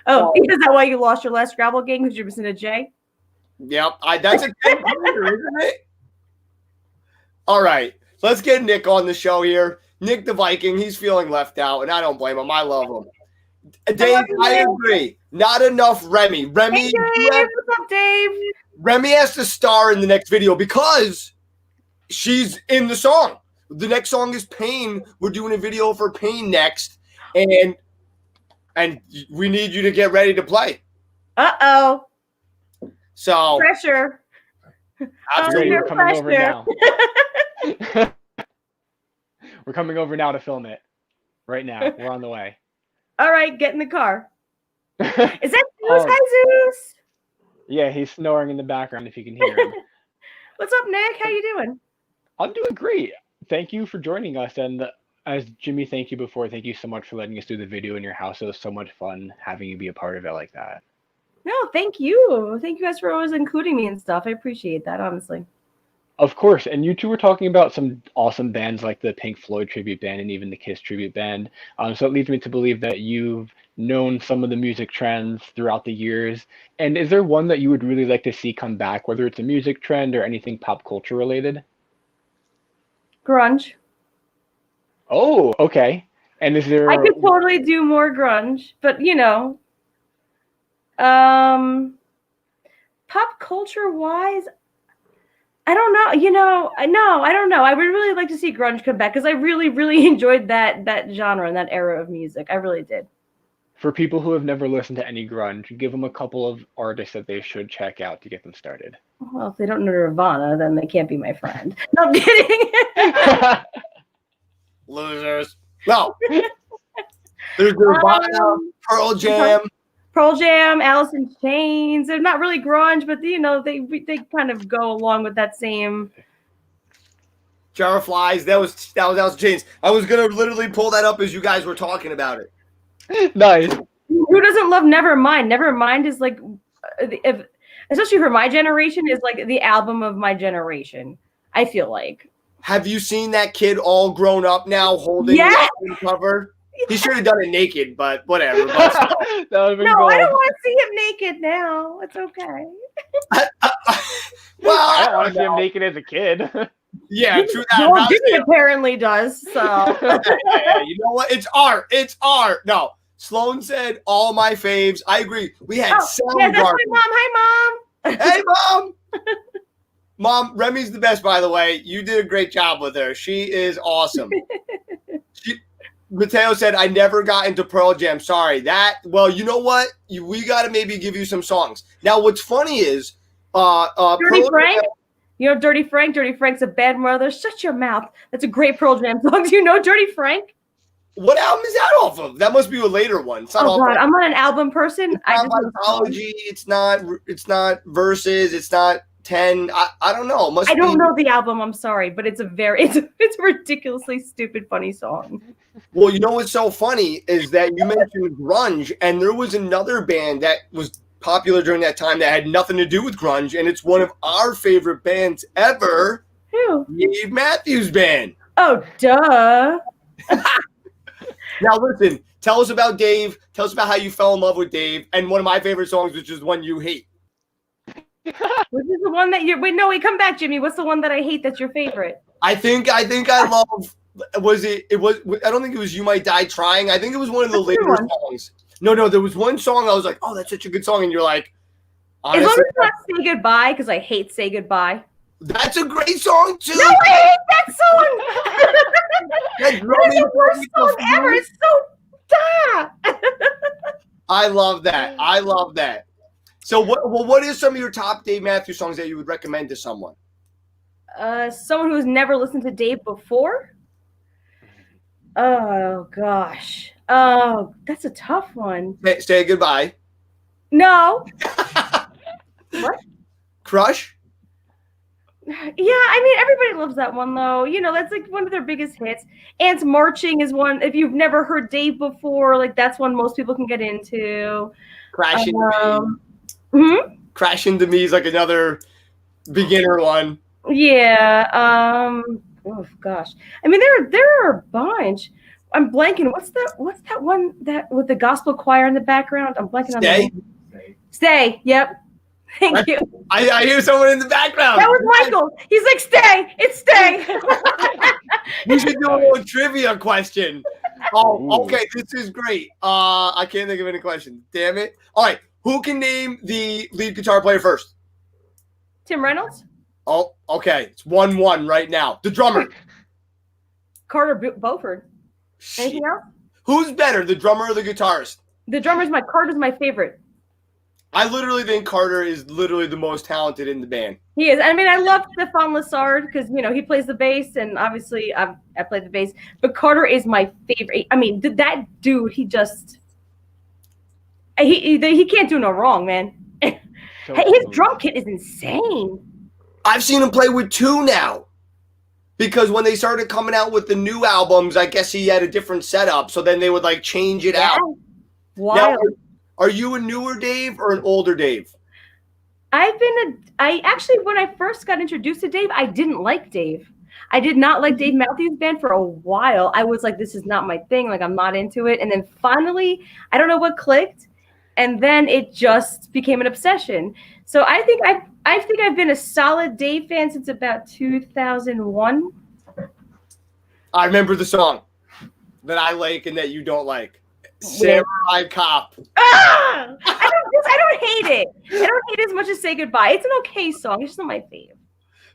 J: Oh, is that why you lost your last Scrabble game? Because you're missing a J?
A: Yep. That's a good pointer, isn't it? All right. Let's get Nick on the show here. Nick the Viking, he's feeling left out, and I don't blame him. I love him. Dave, I agree. Not enough Remy. Remy,
J: Hey, Dave. What's up, Dave?
A: Remy has to star in the next video because she's in the song. The next song is Pain. We're doing a video for Pain next, and we need you to get ready to play.
J: Uh-oh.
A: So
J: Pressure.
A: absolutely.
C: We're coming over now. We're coming over now to film it. Right now. We're on the way.
J: All right, get in the car. Is that Zeus?
C: Oh.
J: Hi, Zeus.
C: Yeah, he's snoring in the background if you can hear him.
J: What's up, Nick? How you doing?
C: I'm doing great. Thank you for joining us. And as Jimmy, thank you before. Thank you so much for letting us do the video in your house. It was so much fun having you be a part of it like that.
J: No, thank you. Thank you guys for always including me and stuff. I appreciate that, honestly.
C: Of course. And you two were talking about some awesome bands like the Pink Floyd tribute band and even the Kiss tribute band. So it leads me to believe that you've known some of the music trends throughout the years. And is there one that you would really like to see come back, whether it's a music trend or anything pop culture related?
J: Grunge.
C: Oh, okay. And is there...
J: I could totally do more grunge, but pop culture wise, I don't know. I don't know. I would really like to see grunge come back because I really, really enjoyed that genre and that era of music. I really did.
C: For people who have never listened to any grunge, give them a couple of artists that they should check out to get them started.
J: Well, if they don't know Nirvana, then they can't be my friend. No, I'm kidding.
A: Losers. No. There's Nirvana, Pearl Jam.
J: Pearl Jam, Alice in Chains. They're not really grunge, but they kind of go along with that same.
A: Jar of Flies. That was Chains. I was gonna literally pull that up as you guys were talking about it.
C: Nice.
J: Who doesn't love Nevermind? Nevermind is like, especially for my generation, is like the album of my generation. I feel like.
A: Have you seen that kid all grown up now holding the album cover? He should have done it naked, but whatever.
J: No, I don't want to see him naked now. It's okay.
A: Well,
C: I don't want to see him naked as a kid.
A: Yeah, true that.
J: Well, Jimmy apparently does. So
A: you know what? It's art. It's art. No, Sloan said all my faves. I agree. We had Soundgarden.
J: Yeah, that's my mom. Hi, mom.
A: Hey, mom. Mom, Remy's the best, by the way. You did a great job with her. She is awesome. Mateo said, I never got into Pearl Jam. Sorry. Well, you know what? We got to maybe give you some songs. Now, what's funny is
J: Dirty Frank? You know Dirty Frank? Dirty Frank's a bad mother. Shut your mouth. That's a great Pearl Jam song. Do you know Dirty Frank?
A: What album is that off of? That must be a later one. It's not
J: oh, God. I'm not an album person.
A: It's not Mythology. It's not Verses. It's not 10. I don't know.
J: I don't know the album. I'm sorry, but it's a ridiculously stupid, funny song.
A: Well, you know what's so funny is that you mentioned grunge, and there was another band that was popular during that time that had nothing to do with grunge, and it's one of our favorite bands ever.
J: Who?
A: Dave Matthews Band.
J: Oh, duh.
A: Now listen, tell us about Dave. Tell us about how you fell in love with Dave, and one of my favorite songs, which is the one you hate.
J: Which is the one that you're? Wait, come back, Jimmy. What's the one that I hate? That's your favorite?
A: I think I love. Was it? It was. I don't think it was "You Might Die Trying." I think it was one of the later songs. No. There was one song I was like, "Oh, that's such a good song," and you're like,
J: honestly, as long as it's not "Say Goodbye," because I hate "Say Goodbye."
A: That's a great song too.
J: No, I hate that song. That's the worst song ever. It's so
A: I love that. I love that. So what is some of your top Dave Matthews songs that you would recommend to someone?
J: Someone who's never listened to Dave before? Oh gosh. Oh, that's a tough one.
A: Say goodbye.
J: No. What?
A: Crush?
J: Yeah, I mean everybody loves that one though. You know, that's like one of their biggest hits. Ants Marching is one. If you've never heard Dave before, like that's one most people can get into.
A: Crash Into Me. Crash Into Me is like another beginner one.
J: Yeah. Oh gosh. I mean, there are a bunch. I'm blanking. What's that one that with the gospel choir in the background? I'm blanking on the name. Stay. Yep. Thank you.
A: I hear someone in the background.
J: That was Michael. He's like, stay. It's stay.
A: We should do a little trivia question. Oh, okay. This is great. I can't think of any questions. Damn it. All right. Who can name the lead guitar player first?
J: Tim Reynolds.
A: Oh, okay. It's 1-1 right now. The drummer.
J: Carter Beauford. Anything else?
A: Who's better, the drummer or the guitarist?
J: The drummer's Carter's my favorite.
A: I literally think Carter is literally the most talented in the band.
J: He is. I mean, I love Stefan Lessard because, you know, he plays the bass, and obviously I play the bass. But Carter is my favorite. I mean, that dude, he can't do no wrong, man. His drum kit is insane.
A: I've seen him play with two now. Because when they started coming out with the new albums, I guess he had a different setup. So then they would like change it out.
J: Wow.
A: Now, are you a newer Dave or an older Dave?
J: I actually, when I first got introduced to Dave, I didn't like Dave. I did not like Dave Matthews Band for a while. I was like, this is not my thing. Like, I'm not into it. And then finally, I don't know what clicked. And then it just became an obsession. So I think I've been a solid Dave fan since about 2001.
A: I remember the song that I like and that you don't like. Samurai Cop.
J: Ah! I don't hate it. I don't hate it as much as Say Goodbye. It's an okay song. It's just not my fave.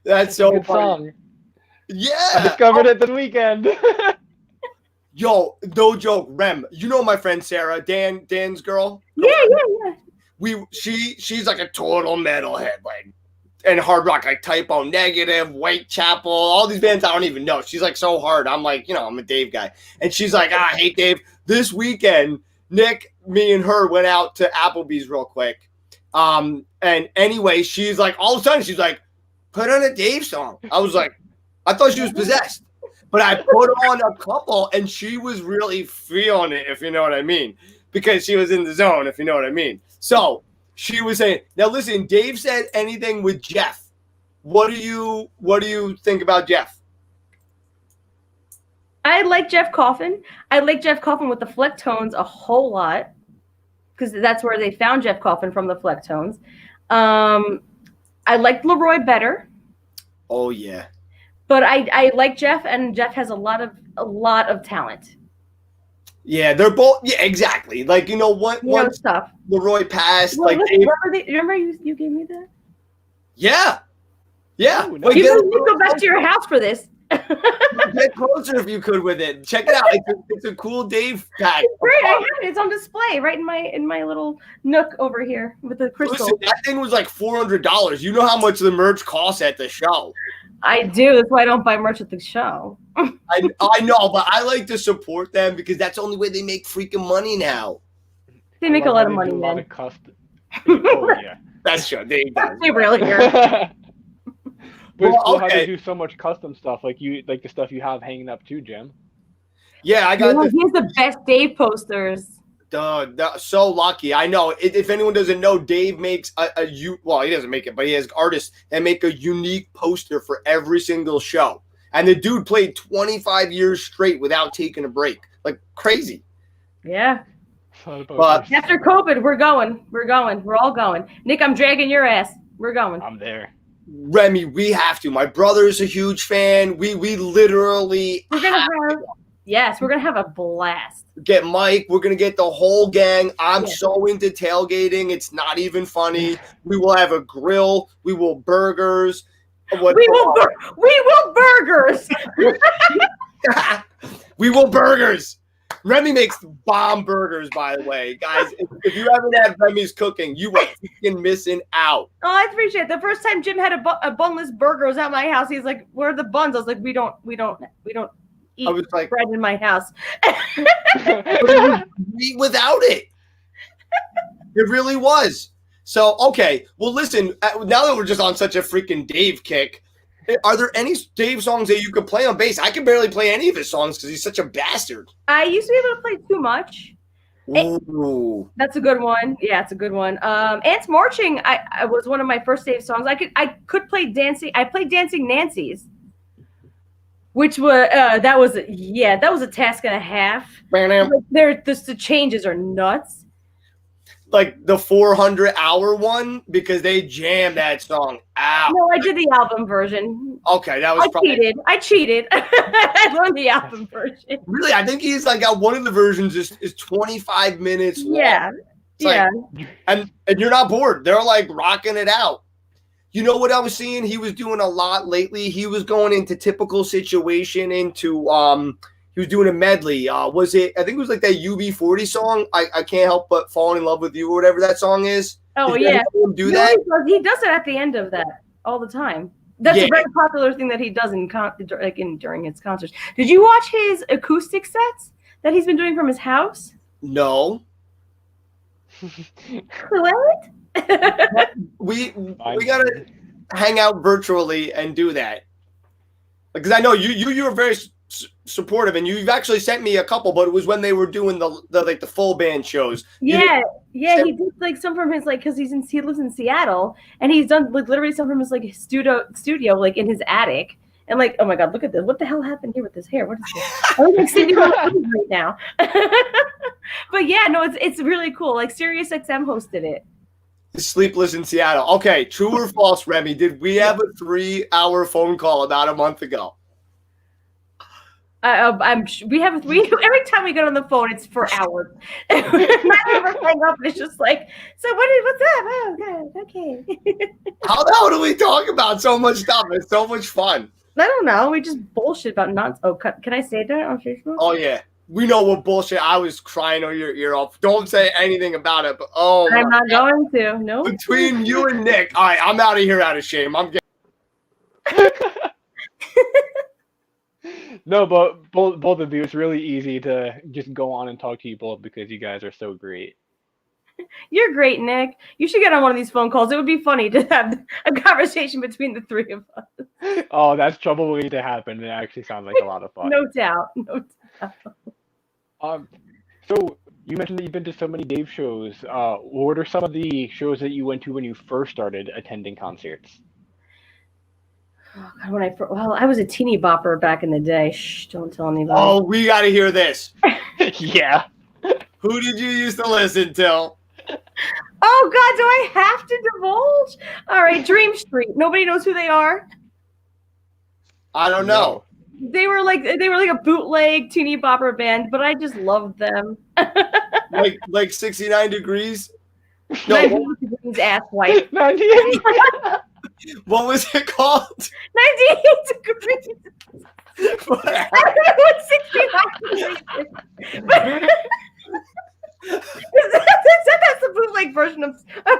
A: That's so
C: good
A: funny.
C: song.
A: Yeah.
C: I discovered it this weekend.
A: Yo, no joke, Rem. You know my friend Sarah, Dan's girl?
J: Yeah.
A: She's like a total metalhead, like, and hard rock, like Typo Negative, Whitechapel, all these bands I don't even know. She's like so hard. I'm like, you know, I'm a Dave guy. And she's like, I hate Dave. This weekend, Nick, me and her went out to Applebee's real quick. And anyway, she's like, all of a sudden, she's like, put on a Dave song. I was like, I thought she was possessed. But I put on a couple, and she was really feeling it, if you know what I mean, because she was in the zone, if you know what I mean. So she was saying, now listen, Dave said anything with Jeff. What do you think about Jeff?
J: I like Jeff Coffin. I like Jeff Coffin with the Flecktones a whole lot because that's where they found Jeff Coffin, from the Flecktones. I like Leroy better.
A: Oh yeah.
J: But I like Jeff, and Jeff has a lot of talent.
A: Yeah, they're both. Yeah, exactly. Like, you know what? Once
J: stuff.
A: Leroy passed,
J: Well,
A: like,
J: remember you gave me that?
A: yeah.
J: You need to go back to your house for this.
A: Get closer if you could with it. Check it out. It's a cool Dave pack.
J: It's great. I have it. It's on display right in my little nook over here with the crystal.
A: Listen, that thing was like $400. You know how much the merch costs at the show.
J: I do. That's why I don't buy merch at the show.
A: I know, but I like to support them because that's the only way they make freaking money now.
J: They make a lot of money, man.
C: Oh yeah,
A: that's true. They
J: really are.
C: But it's cool
A: okay.
C: how they do so much custom stuff, like the stuff you have hanging up too, Jim.
A: Yeah, I got.
J: He has the best Dave posters.
A: So lucky. I know. If anyone doesn't know, Dave makes well, he doesn't make it, but he has artists that make a unique poster for every single show. And the dude played 25 years straight without taking a break. Like crazy.
J: Yeah.
A: But
J: after COVID, we're going. We're all going. Nick, I'm dragging your ass. We're going.
C: I'm there.
A: Remy, we have to. My brother's a huge fan. We literally
J: we're gonna have a blast.
A: Get Mike. We're gonna get the whole gang. I'm so into tailgating. It's not even funny. We will have a grill. We will burgers.
J: We will burgers.
A: We will burgers. Remy makes bomb burgers, by the way, guys. If you haven't had Remy's cooking, you are freaking missing out.
J: Oh, I appreciate it. The first time Jim had a bunless burger was at my house. He's like, "Where are the buns?" I was like, "We don't eat bread in my house."
A: Eat without it. It really was. So, okay. Well, listen, now that we're just on such a freaking Dave kick, are there any Dave songs that you could play on bass? I can barely play any of his songs because he's such a bastard.
J: I used to be able to play Too Much.
A: Ooh.
J: That's a good one. Yeah, it's a good one. Ants Marching, I was one of my first Dave songs. I could play Dancing. I played Dancing Nancy's, which was that was a task and a half. The changes are nuts.
A: Like the 400-hour one, because they jammed that song out.
J: No, I did the album version.
A: Okay, that was
J: I cheated. I learned the album version.
A: Really, I think he's like got one of the versions is 25 minutes long.
J: Yeah.
A: Like, and you're not bored. They're like rocking it out. You know what I was seeing? He was doing a lot lately. He was going into Typical Situation, into he was doing a medley. Was it? I think it was like that UB40 song. I can't help but fall in love with you, or whatever that song is.
J: Oh
A: Did
J: yeah,
A: do that?
J: He does it at the end of that all the time. That's a very popular thing that he does during his concerts. Did you watch his acoustic sets that he's been doing from his house?
A: No.
J: What?
A: we gotta hang out virtually and do that, because I know you were very supportive, and you've actually sent me a couple, but it was when they were doing the full band shows. He did
J: like some from his, like, because he lives in Seattle, and he's done like literally some from his like studio like in his attic, and like, oh my god, look at this! What the hell happened here with this hair? What is this? I look like Cindy right now. But yeah, no, it's really cool. Like Sirius XM hosted it.
A: Sleepless in Seattle. Okay, true or false, Remy? Did we have a 3-hour phone call about a month ago?
J: We have every time we get on the phone, it's for hours. I never hang up. It's just like, so what's up? Oh, good, okay.
A: How the hell do we talk about so much stuff? It's so much fun.
J: I don't know. We just bullshit about nonsense. Oh, can I say that on Facebook?
A: Oh yeah, we know what bullshit. I was crying on your ear off. Don't say anything about it. But
J: I'm not going to. No.
A: Between you and Nick, all right, I'm out of here out of shame. I'm getting.
C: No, but both of you, it's really easy to just go on and talk to you both because you guys are so great.
J: You're great, Nick. You should get on one of these phone calls. It would be funny to have a conversation between the three of us.
C: Oh, that's probably to happen. It actually sounds like a lot of fun.
J: No doubt.
C: So you mentioned that you've been to so many Dave shows. What are some of the shows that you went to when you first started attending concerts?
J: I was a teeny bopper back in the day. Shh, don't tell anybody.
A: Oh, we got to hear this.
C: Yeah.
A: Who did you used to listen to?
J: Oh God, do I have to divulge? All right, Dream Street. Nobody knows who they are.
A: I don't know.
J: They were like a bootleg teeny bopper band, but I just loved them.
A: like 69 Degrees.
J: No, 98 Degrees ass white.
C: 98.
A: What was it called?
J: 98 Degrees. I don't know what 69 Degrees is. That's the bootleg version of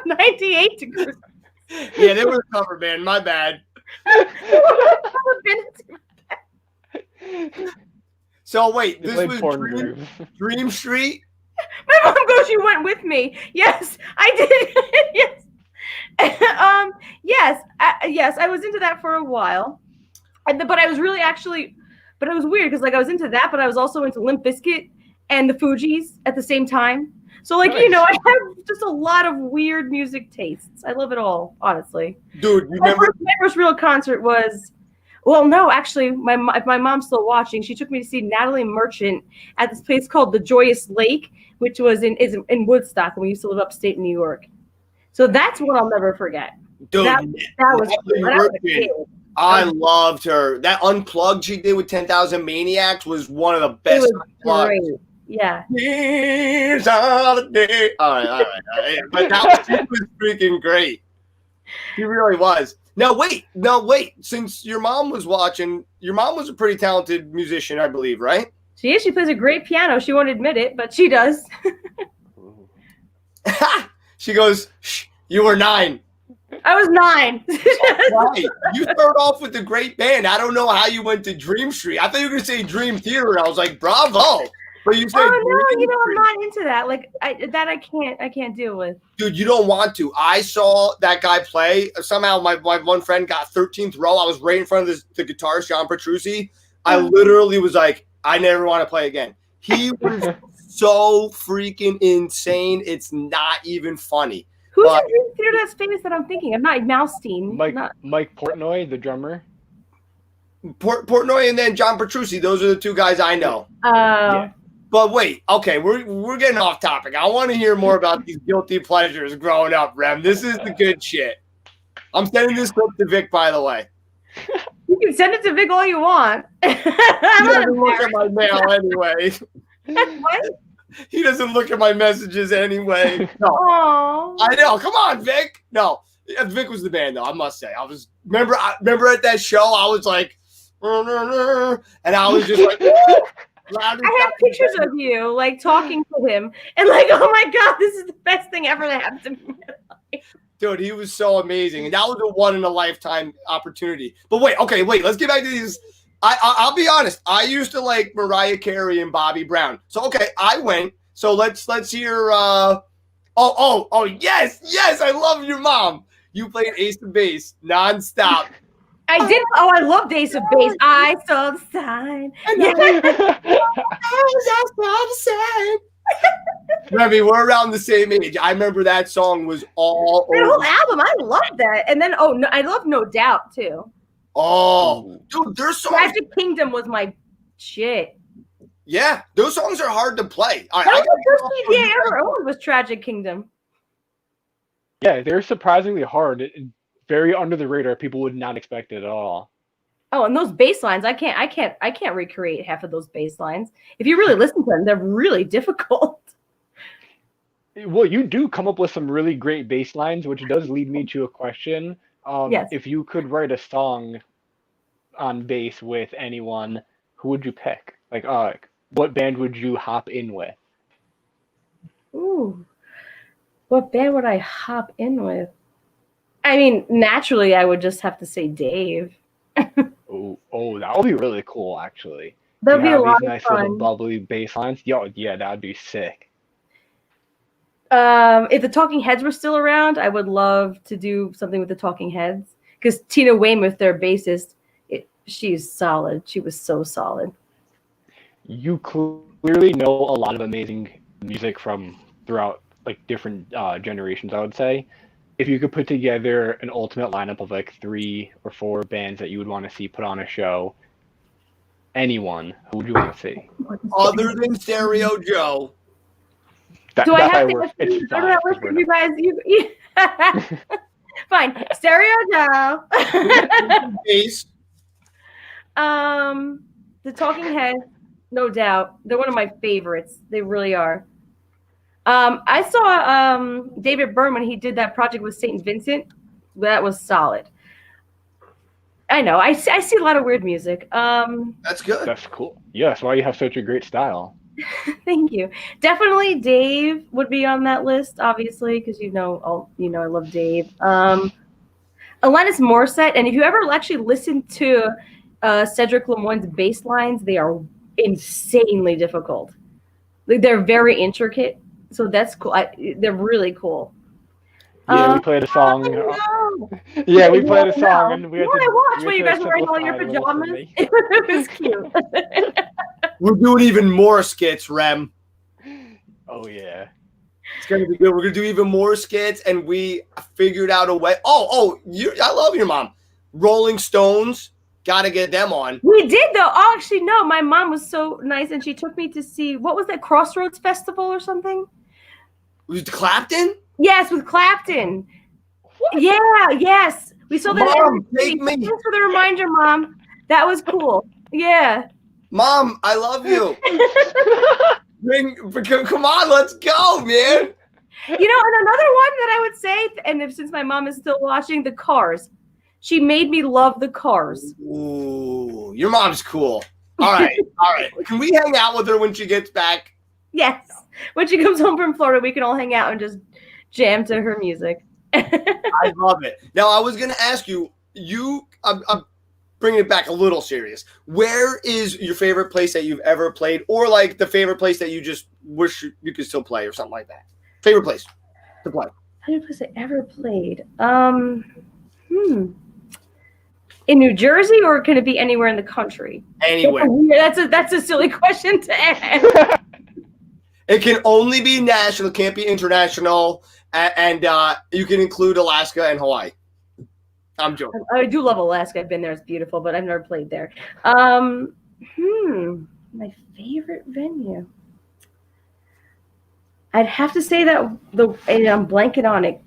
J: 98 Degrees.
A: Yeah, they were a cover band. My bad. So wait, this was Dream Street?
J: My mom goes, you went with me. Yes, I did. Yes. Yes, I was into that for a while. But I was really but it was weird because like I was into that, but I was also into Limp Bizkit and the Fugees at the same time. So like, nice. I have just a lot of weird music tastes. I love it all, honestly.
A: Dude, you remember
J: my first real concert was, well, no, actually, if my mom's still watching, she took me to see Natalie Merchant at this place called the Joyous Lake, which was in Woodstock, and we used to live upstate New York. So that's what I'll never forget.
A: Dude,
J: that was
A: I loved her. That Unplugged she did with 10,000 Maniacs was one of the best.
J: It was great. Yeah.
A: Here's holiday. All right. But she was freaking great. She really was. Now wait. Since your mom was watching, your mom was a pretty talented musician, I believe, right?
J: She is. She plays a great piano. She won't admit it, but she does.
A: She goes, Shh, you were 9.
J: I was 9.
A: Right. You started off with a great band. I don't know how you went to Dream Street. I thought you were going to say Dream Theater, and I was like, bravo. But you said,
J: oh no,
A: Dream
J: I'm
A: Street.
J: not into that. Like I can't deal with.
A: Dude, you don't want to. I saw that guy play. Somehow my one friend got 13th row. I was right in front of the guitarist, John Petrucci. I literally was like, I never want to play again. He was so freaking insane. It's not even funny.
J: Who's in Dream Theater that's famous that I'm thinking? I'm not Malstein.
C: Mike Portnoy, the drummer.
A: Portnoy and then John Petrucci. Those are the 2 guys I know.
C: Yeah.
A: But wait, okay, we're getting off topic. I want to hear more about these guilty pleasures growing up, Rem. This is the good shit. I'm sending this clip to Vic, by the way.
J: You can send it to Vic all you want.
A: He doesn't look at my mail anyway.
J: What?
A: He doesn't look at my messages anyway. No.
J: Aww.
A: I know. Come on, Vic. No, Vic was the man, though. I must say, I was remember at that show. I was like, and I was just like,
J: I have pictures of you like talking to him and like, oh my god, this is the best thing ever that happened to me.
A: Dude, he was so amazing, and that was a one in a lifetime opportunity. But wait, let's get back to these. I'll be honest. I used to like Mariah Carey and Bobby Brown. So okay, I went. So let's hear. Oh yes, I love your mom. You played Ace of Base nonstop.
J: I did. Oh, I loved Ace of Base. I saw the sign.
A: Remy, we're around the same age. I remember that song was all
J: That
A: over.
J: whole album, I loved that. And then, I love No Doubt too.
A: Oh, dude, there's songs.
J: Tragic Kingdom was my shit.
A: Yeah, those songs are hard to play.
J: That was the first CD I ever owned was Tragic Kingdom.
C: Yeah, they're surprisingly hard. Very under the radar. People would not expect it at all.
J: Oh, and those bass lines, I can't recreate half of those bass lines. If you really listen to them, they're really difficult.
C: Well, you do come up with some really great bass lines, which does lead me to a question.
J: Yes.
C: If you could write a song on bass with anyone, who would you pick? Like, what band would you hop in with?
J: Ooh, what band would I hop in with? I mean, naturally, I would just have to say Dave.
C: Oh, that would be really cool, actually.
J: That'd be a lot
C: nice
J: of fun.
C: little bubbly bass lines. Yeah, that'd be sick.
J: If the Talking Heads were still around, I would love to do something with the Talking Heads because Tina Weymouth, their bassist, she's solid. She was so solid.
C: You clearly know a lot of amazing music from throughout like different generations, I would say. If you could put together an ultimate lineup of like 3 or 4 bands that you would want to see put on a show, anyone, who would you want to see?
A: Other than Stereo Joe.
J: Do I have to
C: works.
J: go
C: It's
J: to that list of you guys? You fine. Stereo Joe.
A: Bass.
J: The Talking Heads, no doubt. They're one of my favorites. They really are. I saw David Byrne when he did that project with St. Vincent. That was solid. I know. I see a lot of weird music.
A: That's good.
C: That's cool. Yeah, that's why you have such a great style.
J: Thank you. Definitely Dave would be on that list, obviously, because I love Dave. Alanis Morissette, and if you ever actually listen to Cedric Lemoyne's bass lines, they are insanely difficult. Like, they're very intricate, so that's cool. They're really cool.
C: Yeah, we played a song.
J: Yeah,
C: we played a song, and we had
J: I watched when you guys were wearing all your
C: simplify a little for
J: pajamas.
C: me.
J: It was cute.
A: We're doing even more skits, Rem.
C: Oh yeah.
A: It's gonna be good. We're gonna do even more skits, and we figured out a way. I love your mom. Rolling Stones, gotta get them on.
J: We did though. Oh, actually, no. My mom was so nice, and she took me to see what was that Crossroads Festival or something.
A: Was it Clapton?
J: Yes, with Clapton. What? Yeah, yes. We saw that.
A: Mom, take me.
J: Thanks for the reminder, Mom. That was cool. Yeah.
A: Mom, I love you. Come on, let's go, man.
J: And another one that I would say, and since my mom is still watching, the Cars. She made me love the Cars.
A: Ooh, your mom's cool. All right. Can we hang out with her when she gets back?
J: Yes. When she comes home from Florida, we can all hang out and just jam to her music.
A: I love it. Now, I was going to ask you, I'm bringing it back a little serious. Where is your favorite place that you've ever played, or like the favorite place that you just wish you could still play or something like that? Favorite place to play?
J: Favorite place I ever played? In New Jersey, or can it be anywhere in the country?
A: Anywhere.
J: That's a silly question to ask.
A: It can only be national, can't be international, and you can include Alaska and Hawaii. I'm joking.
J: I do love Alaska. I've been there. It's beautiful, but I've never played there. My favorite venue. I'd have to say that and I'm blanking on it.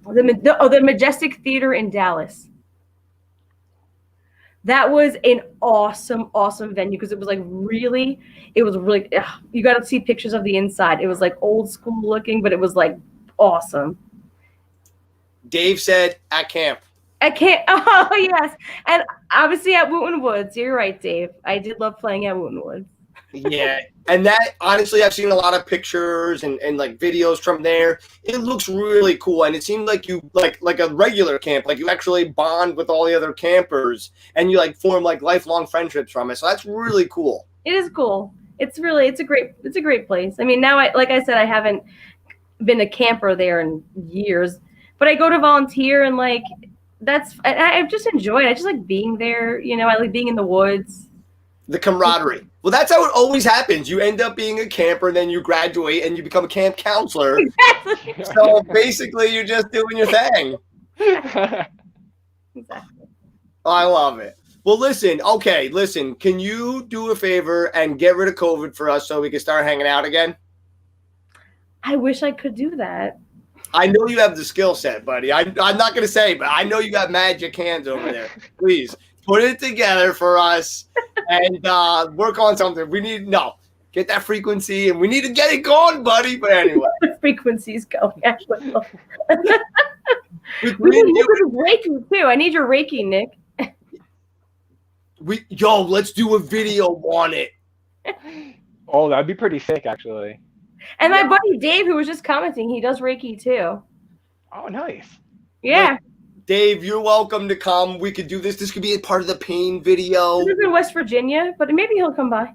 J: The Majestic Theater in Dallas. That was an awesome venue because it was really, you got to see pictures of the inside. It was like old school looking, but it was like awesome.
A: Dave said at camp.
J: At camp. Oh, yes. And obviously at Wooten Woods. You're right, Dave. I did love playing at Wooten Woods.
A: Yeah. And that, honestly, I've seen a lot of pictures and like videos from there. It looks really cool. And it seemed like you like a regular camp, like you actually bond with all the other campers and you like form like lifelong friendships from it. So that's really cool.
J: It is cool. It's a great place. I mean, now like I said, I haven't been a camper there in years, but I go to volunteer and like, I just enjoy it. I just like being there. I like being in the woods.
A: The camaraderie. Well, that's how it always happens. You end up being a camper, then you graduate, and you become a camp counselor.
J: Exactly.
A: So basically, you're just doing your thing.
J: Exactly.
A: I love it. Well, listen. Can you do a favor and get rid of COVID for us so we can start hanging out again?
J: I wish I could do that.
A: I know you have the skill set, buddy. I'm not going to say, but I know you got magic hands over there. Please put it together for us and work on something. Get that frequency, and we need to get it going, buddy. But anyway.
J: The frequency's going. Actually. We need Reiki, too. I need your Reiki, Nick.
A: Let's do a video on it.
C: Oh, that'd be pretty sick, actually.
J: And my buddy Dave, who was just commenting, he does Reiki too.
C: Oh, nice.
J: Yeah.
A: Look, Dave, you're welcome to come. We could do this. This could be a part of the pain video.
J: He lives in West Virginia, but maybe he'll come by.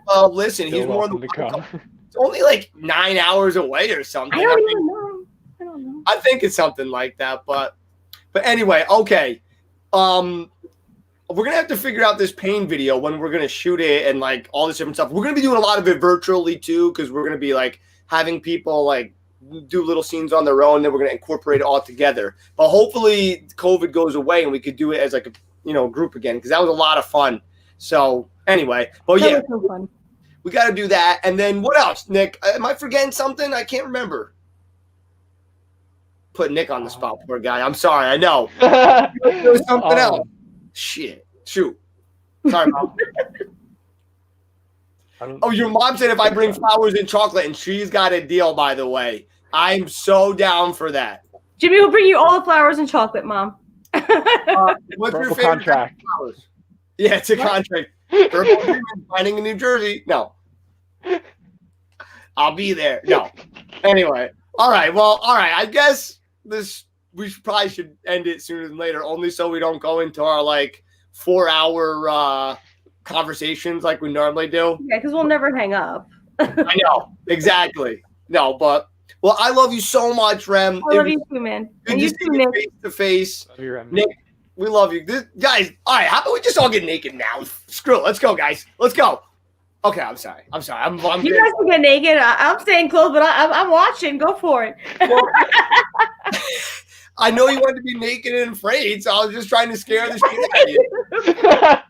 A: Well, listen, he's more than
C: welcome.
A: It's only like 9 hours away or something.
J: I don't know.
A: I think it's something like that, but anyway, okay. We're gonna have to figure out this pain video when we're gonna shoot it and like all this different stuff. We're gonna be doing a lot of it virtually too, because we're gonna be like having people like do little scenes on their own. Then we're gonna incorporate it all together. But hopefully, COVID goes away and we could do it as like a group again, because that was a lot of fun. So anyway, but yeah,
J: was so fun.
A: We got to do that. And then what else, Nick? Am I forgetting something? I can't remember. Put Nick on the spot, poor guy. I'm sorry. I know. There was something else. Shit. Shoot. Sorry, Mom. Your mom said if I bring flowers and chocolate, and she's got a deal, by the way. I'm so down for that.
J: Jimmy will bring you all the flowers and chocolate, Mom.
A: What's your favorite
C: contract?
A: Flowers? Yeah, it's a contract. Finding in New Jersey. No. I'll be there. No. Anyway. All right. I guess we probably should end it sooner than later, only so we don't go into our like 4-hour conversations like we normally do.
J: Yeah, because we'll never hang up.
A: I know. Exactly. No, but I love you so much, Rem.
J: I love you too, man. And you too, Nick.
A: Face to face.
C: Love you, Rem.
A: Nick, we love you. Guys, all right, how about we just all get naked now? Screw it. Let's go, guys. Let's go. Okay, I'm sorry. I'm
J: you guys can get naked. I'm staying close, but I'm watching. Go for it.
A: Well, I know you wanted to be naked and afraid, so I was just trying to scare the shit out of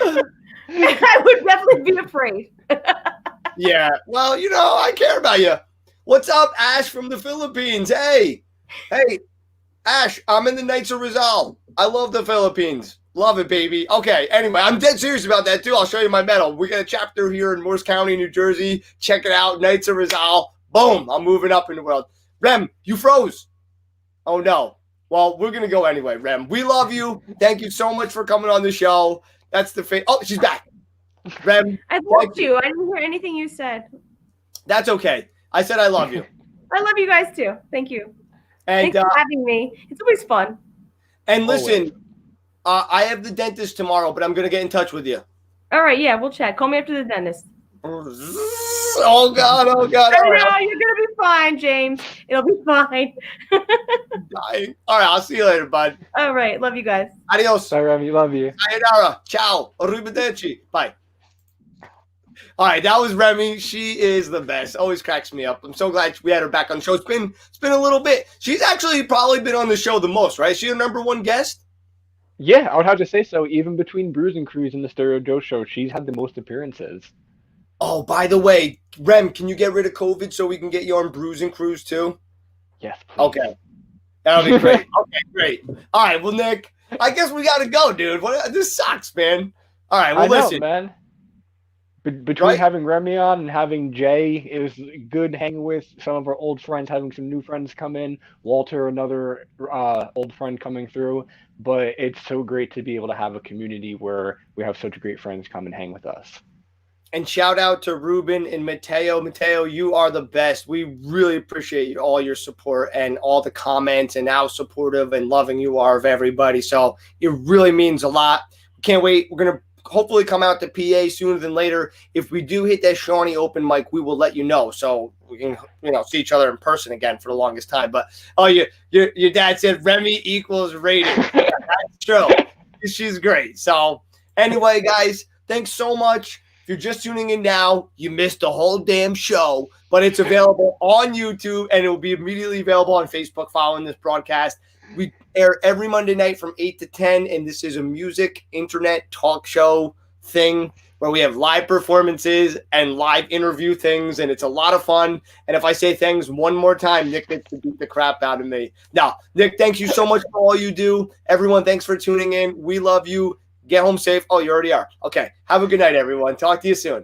A: you.
J: I would definitely be afraid.
A: Yeah. Well, I care about you. What's up, Ash from the Philippines? Hey, Ash, I'm in the Knights of Rizal. I love the Philippines. Love it, baby. Okay, anyway, I'm dead serious about that, too. I'll show you my medal. We got a chapter here in Morris County, New Jersey. Check it out, Knights of Rizal. Boom, I'm moving up in the world. Rem, you froze. Oh, no. Well, we're going to go anyway, Rem. We love you. Thank you so much for coming on the show. That's the Oh, she's back. Rem,
J: I loved you. I didn't hear anything you said.
A: that's okay. I said I love you.
J: I love you guys too. Thank you.
A: And
J: Thanks for having me. It's always fun.
A: and listen, I have the dentist tomorrow, but I'm gonna get in touch with you.
J: All right, yeah, we'll chat. Call me after the dentist.
A: Oh God! Oh God!
J: I
A: All
J: know,
A: right,
J: you're gonna be fine, James. It'll be fine.
A: I'm dying. All right, I'll see you later, bud.
J: All right, love you guys.
A: Adios.
C: Bye, Remy. Love you.
A: Sayonara. Ciao. Arrivederci. Bye. All right, that was Remy. She is the best. Always cracks me up. I'm so glad we had her back on the show. It's been a little bit. She's actually probably been on the show the most, right? Is she your number one guest?
C: Yeah, I would have to say so. Even between Bruise and Cruise and the Stereo Joe show, she's had the most appearances.
A: Oh, by the way, Rem, can you get rid of COVID so we can get you on Bruise and Cruise too?
C: Yes, please.
A: Okay. That'll be great. Okay, great. All right, well, Nick, I guess we got to go, dude. This sucks, man. All right, well,
C: I know,
A: listen.
C: man. Between having Remy on and having Jay, it was good hanging with some of our old friends, having some new friends come in. Walter, another old friend coming through. But it's so great to be able to have a community where we have such great friends come and hang with us.
A: And shout out to Ruben and Mateo. Mateo, you are the best. We really appreciate all your support and all the comments and how supportive and loving you are of everybody. So it really means a lot. Can't wait. We're going to hopefully come out to PA sooner than later. If we do hit that Shawnee open mic, we will let you know so we can, see each other in person again for the longest time. But your dad said Remy equals rating. That's true. She's great. So anyway, guys, thanks so much. If you're just tuning in now, you missed the whole damn show, but it's available on YouTube and it will be immediately available on Facebook following this broadcast. We air every Monday night from 8 to 10, and this is a music, internet, talk show thing where we have live performances and live interview things, and it's a lot of fun. And if I say things one more time, Nick gets to beat the crap out of me. Now, Nick, thank you so much for all you do. Everyone, thanks for tuning in. We love you. Get home safe. Oh, you already are. Okay. Have a good night, everyone. Talk to you soon.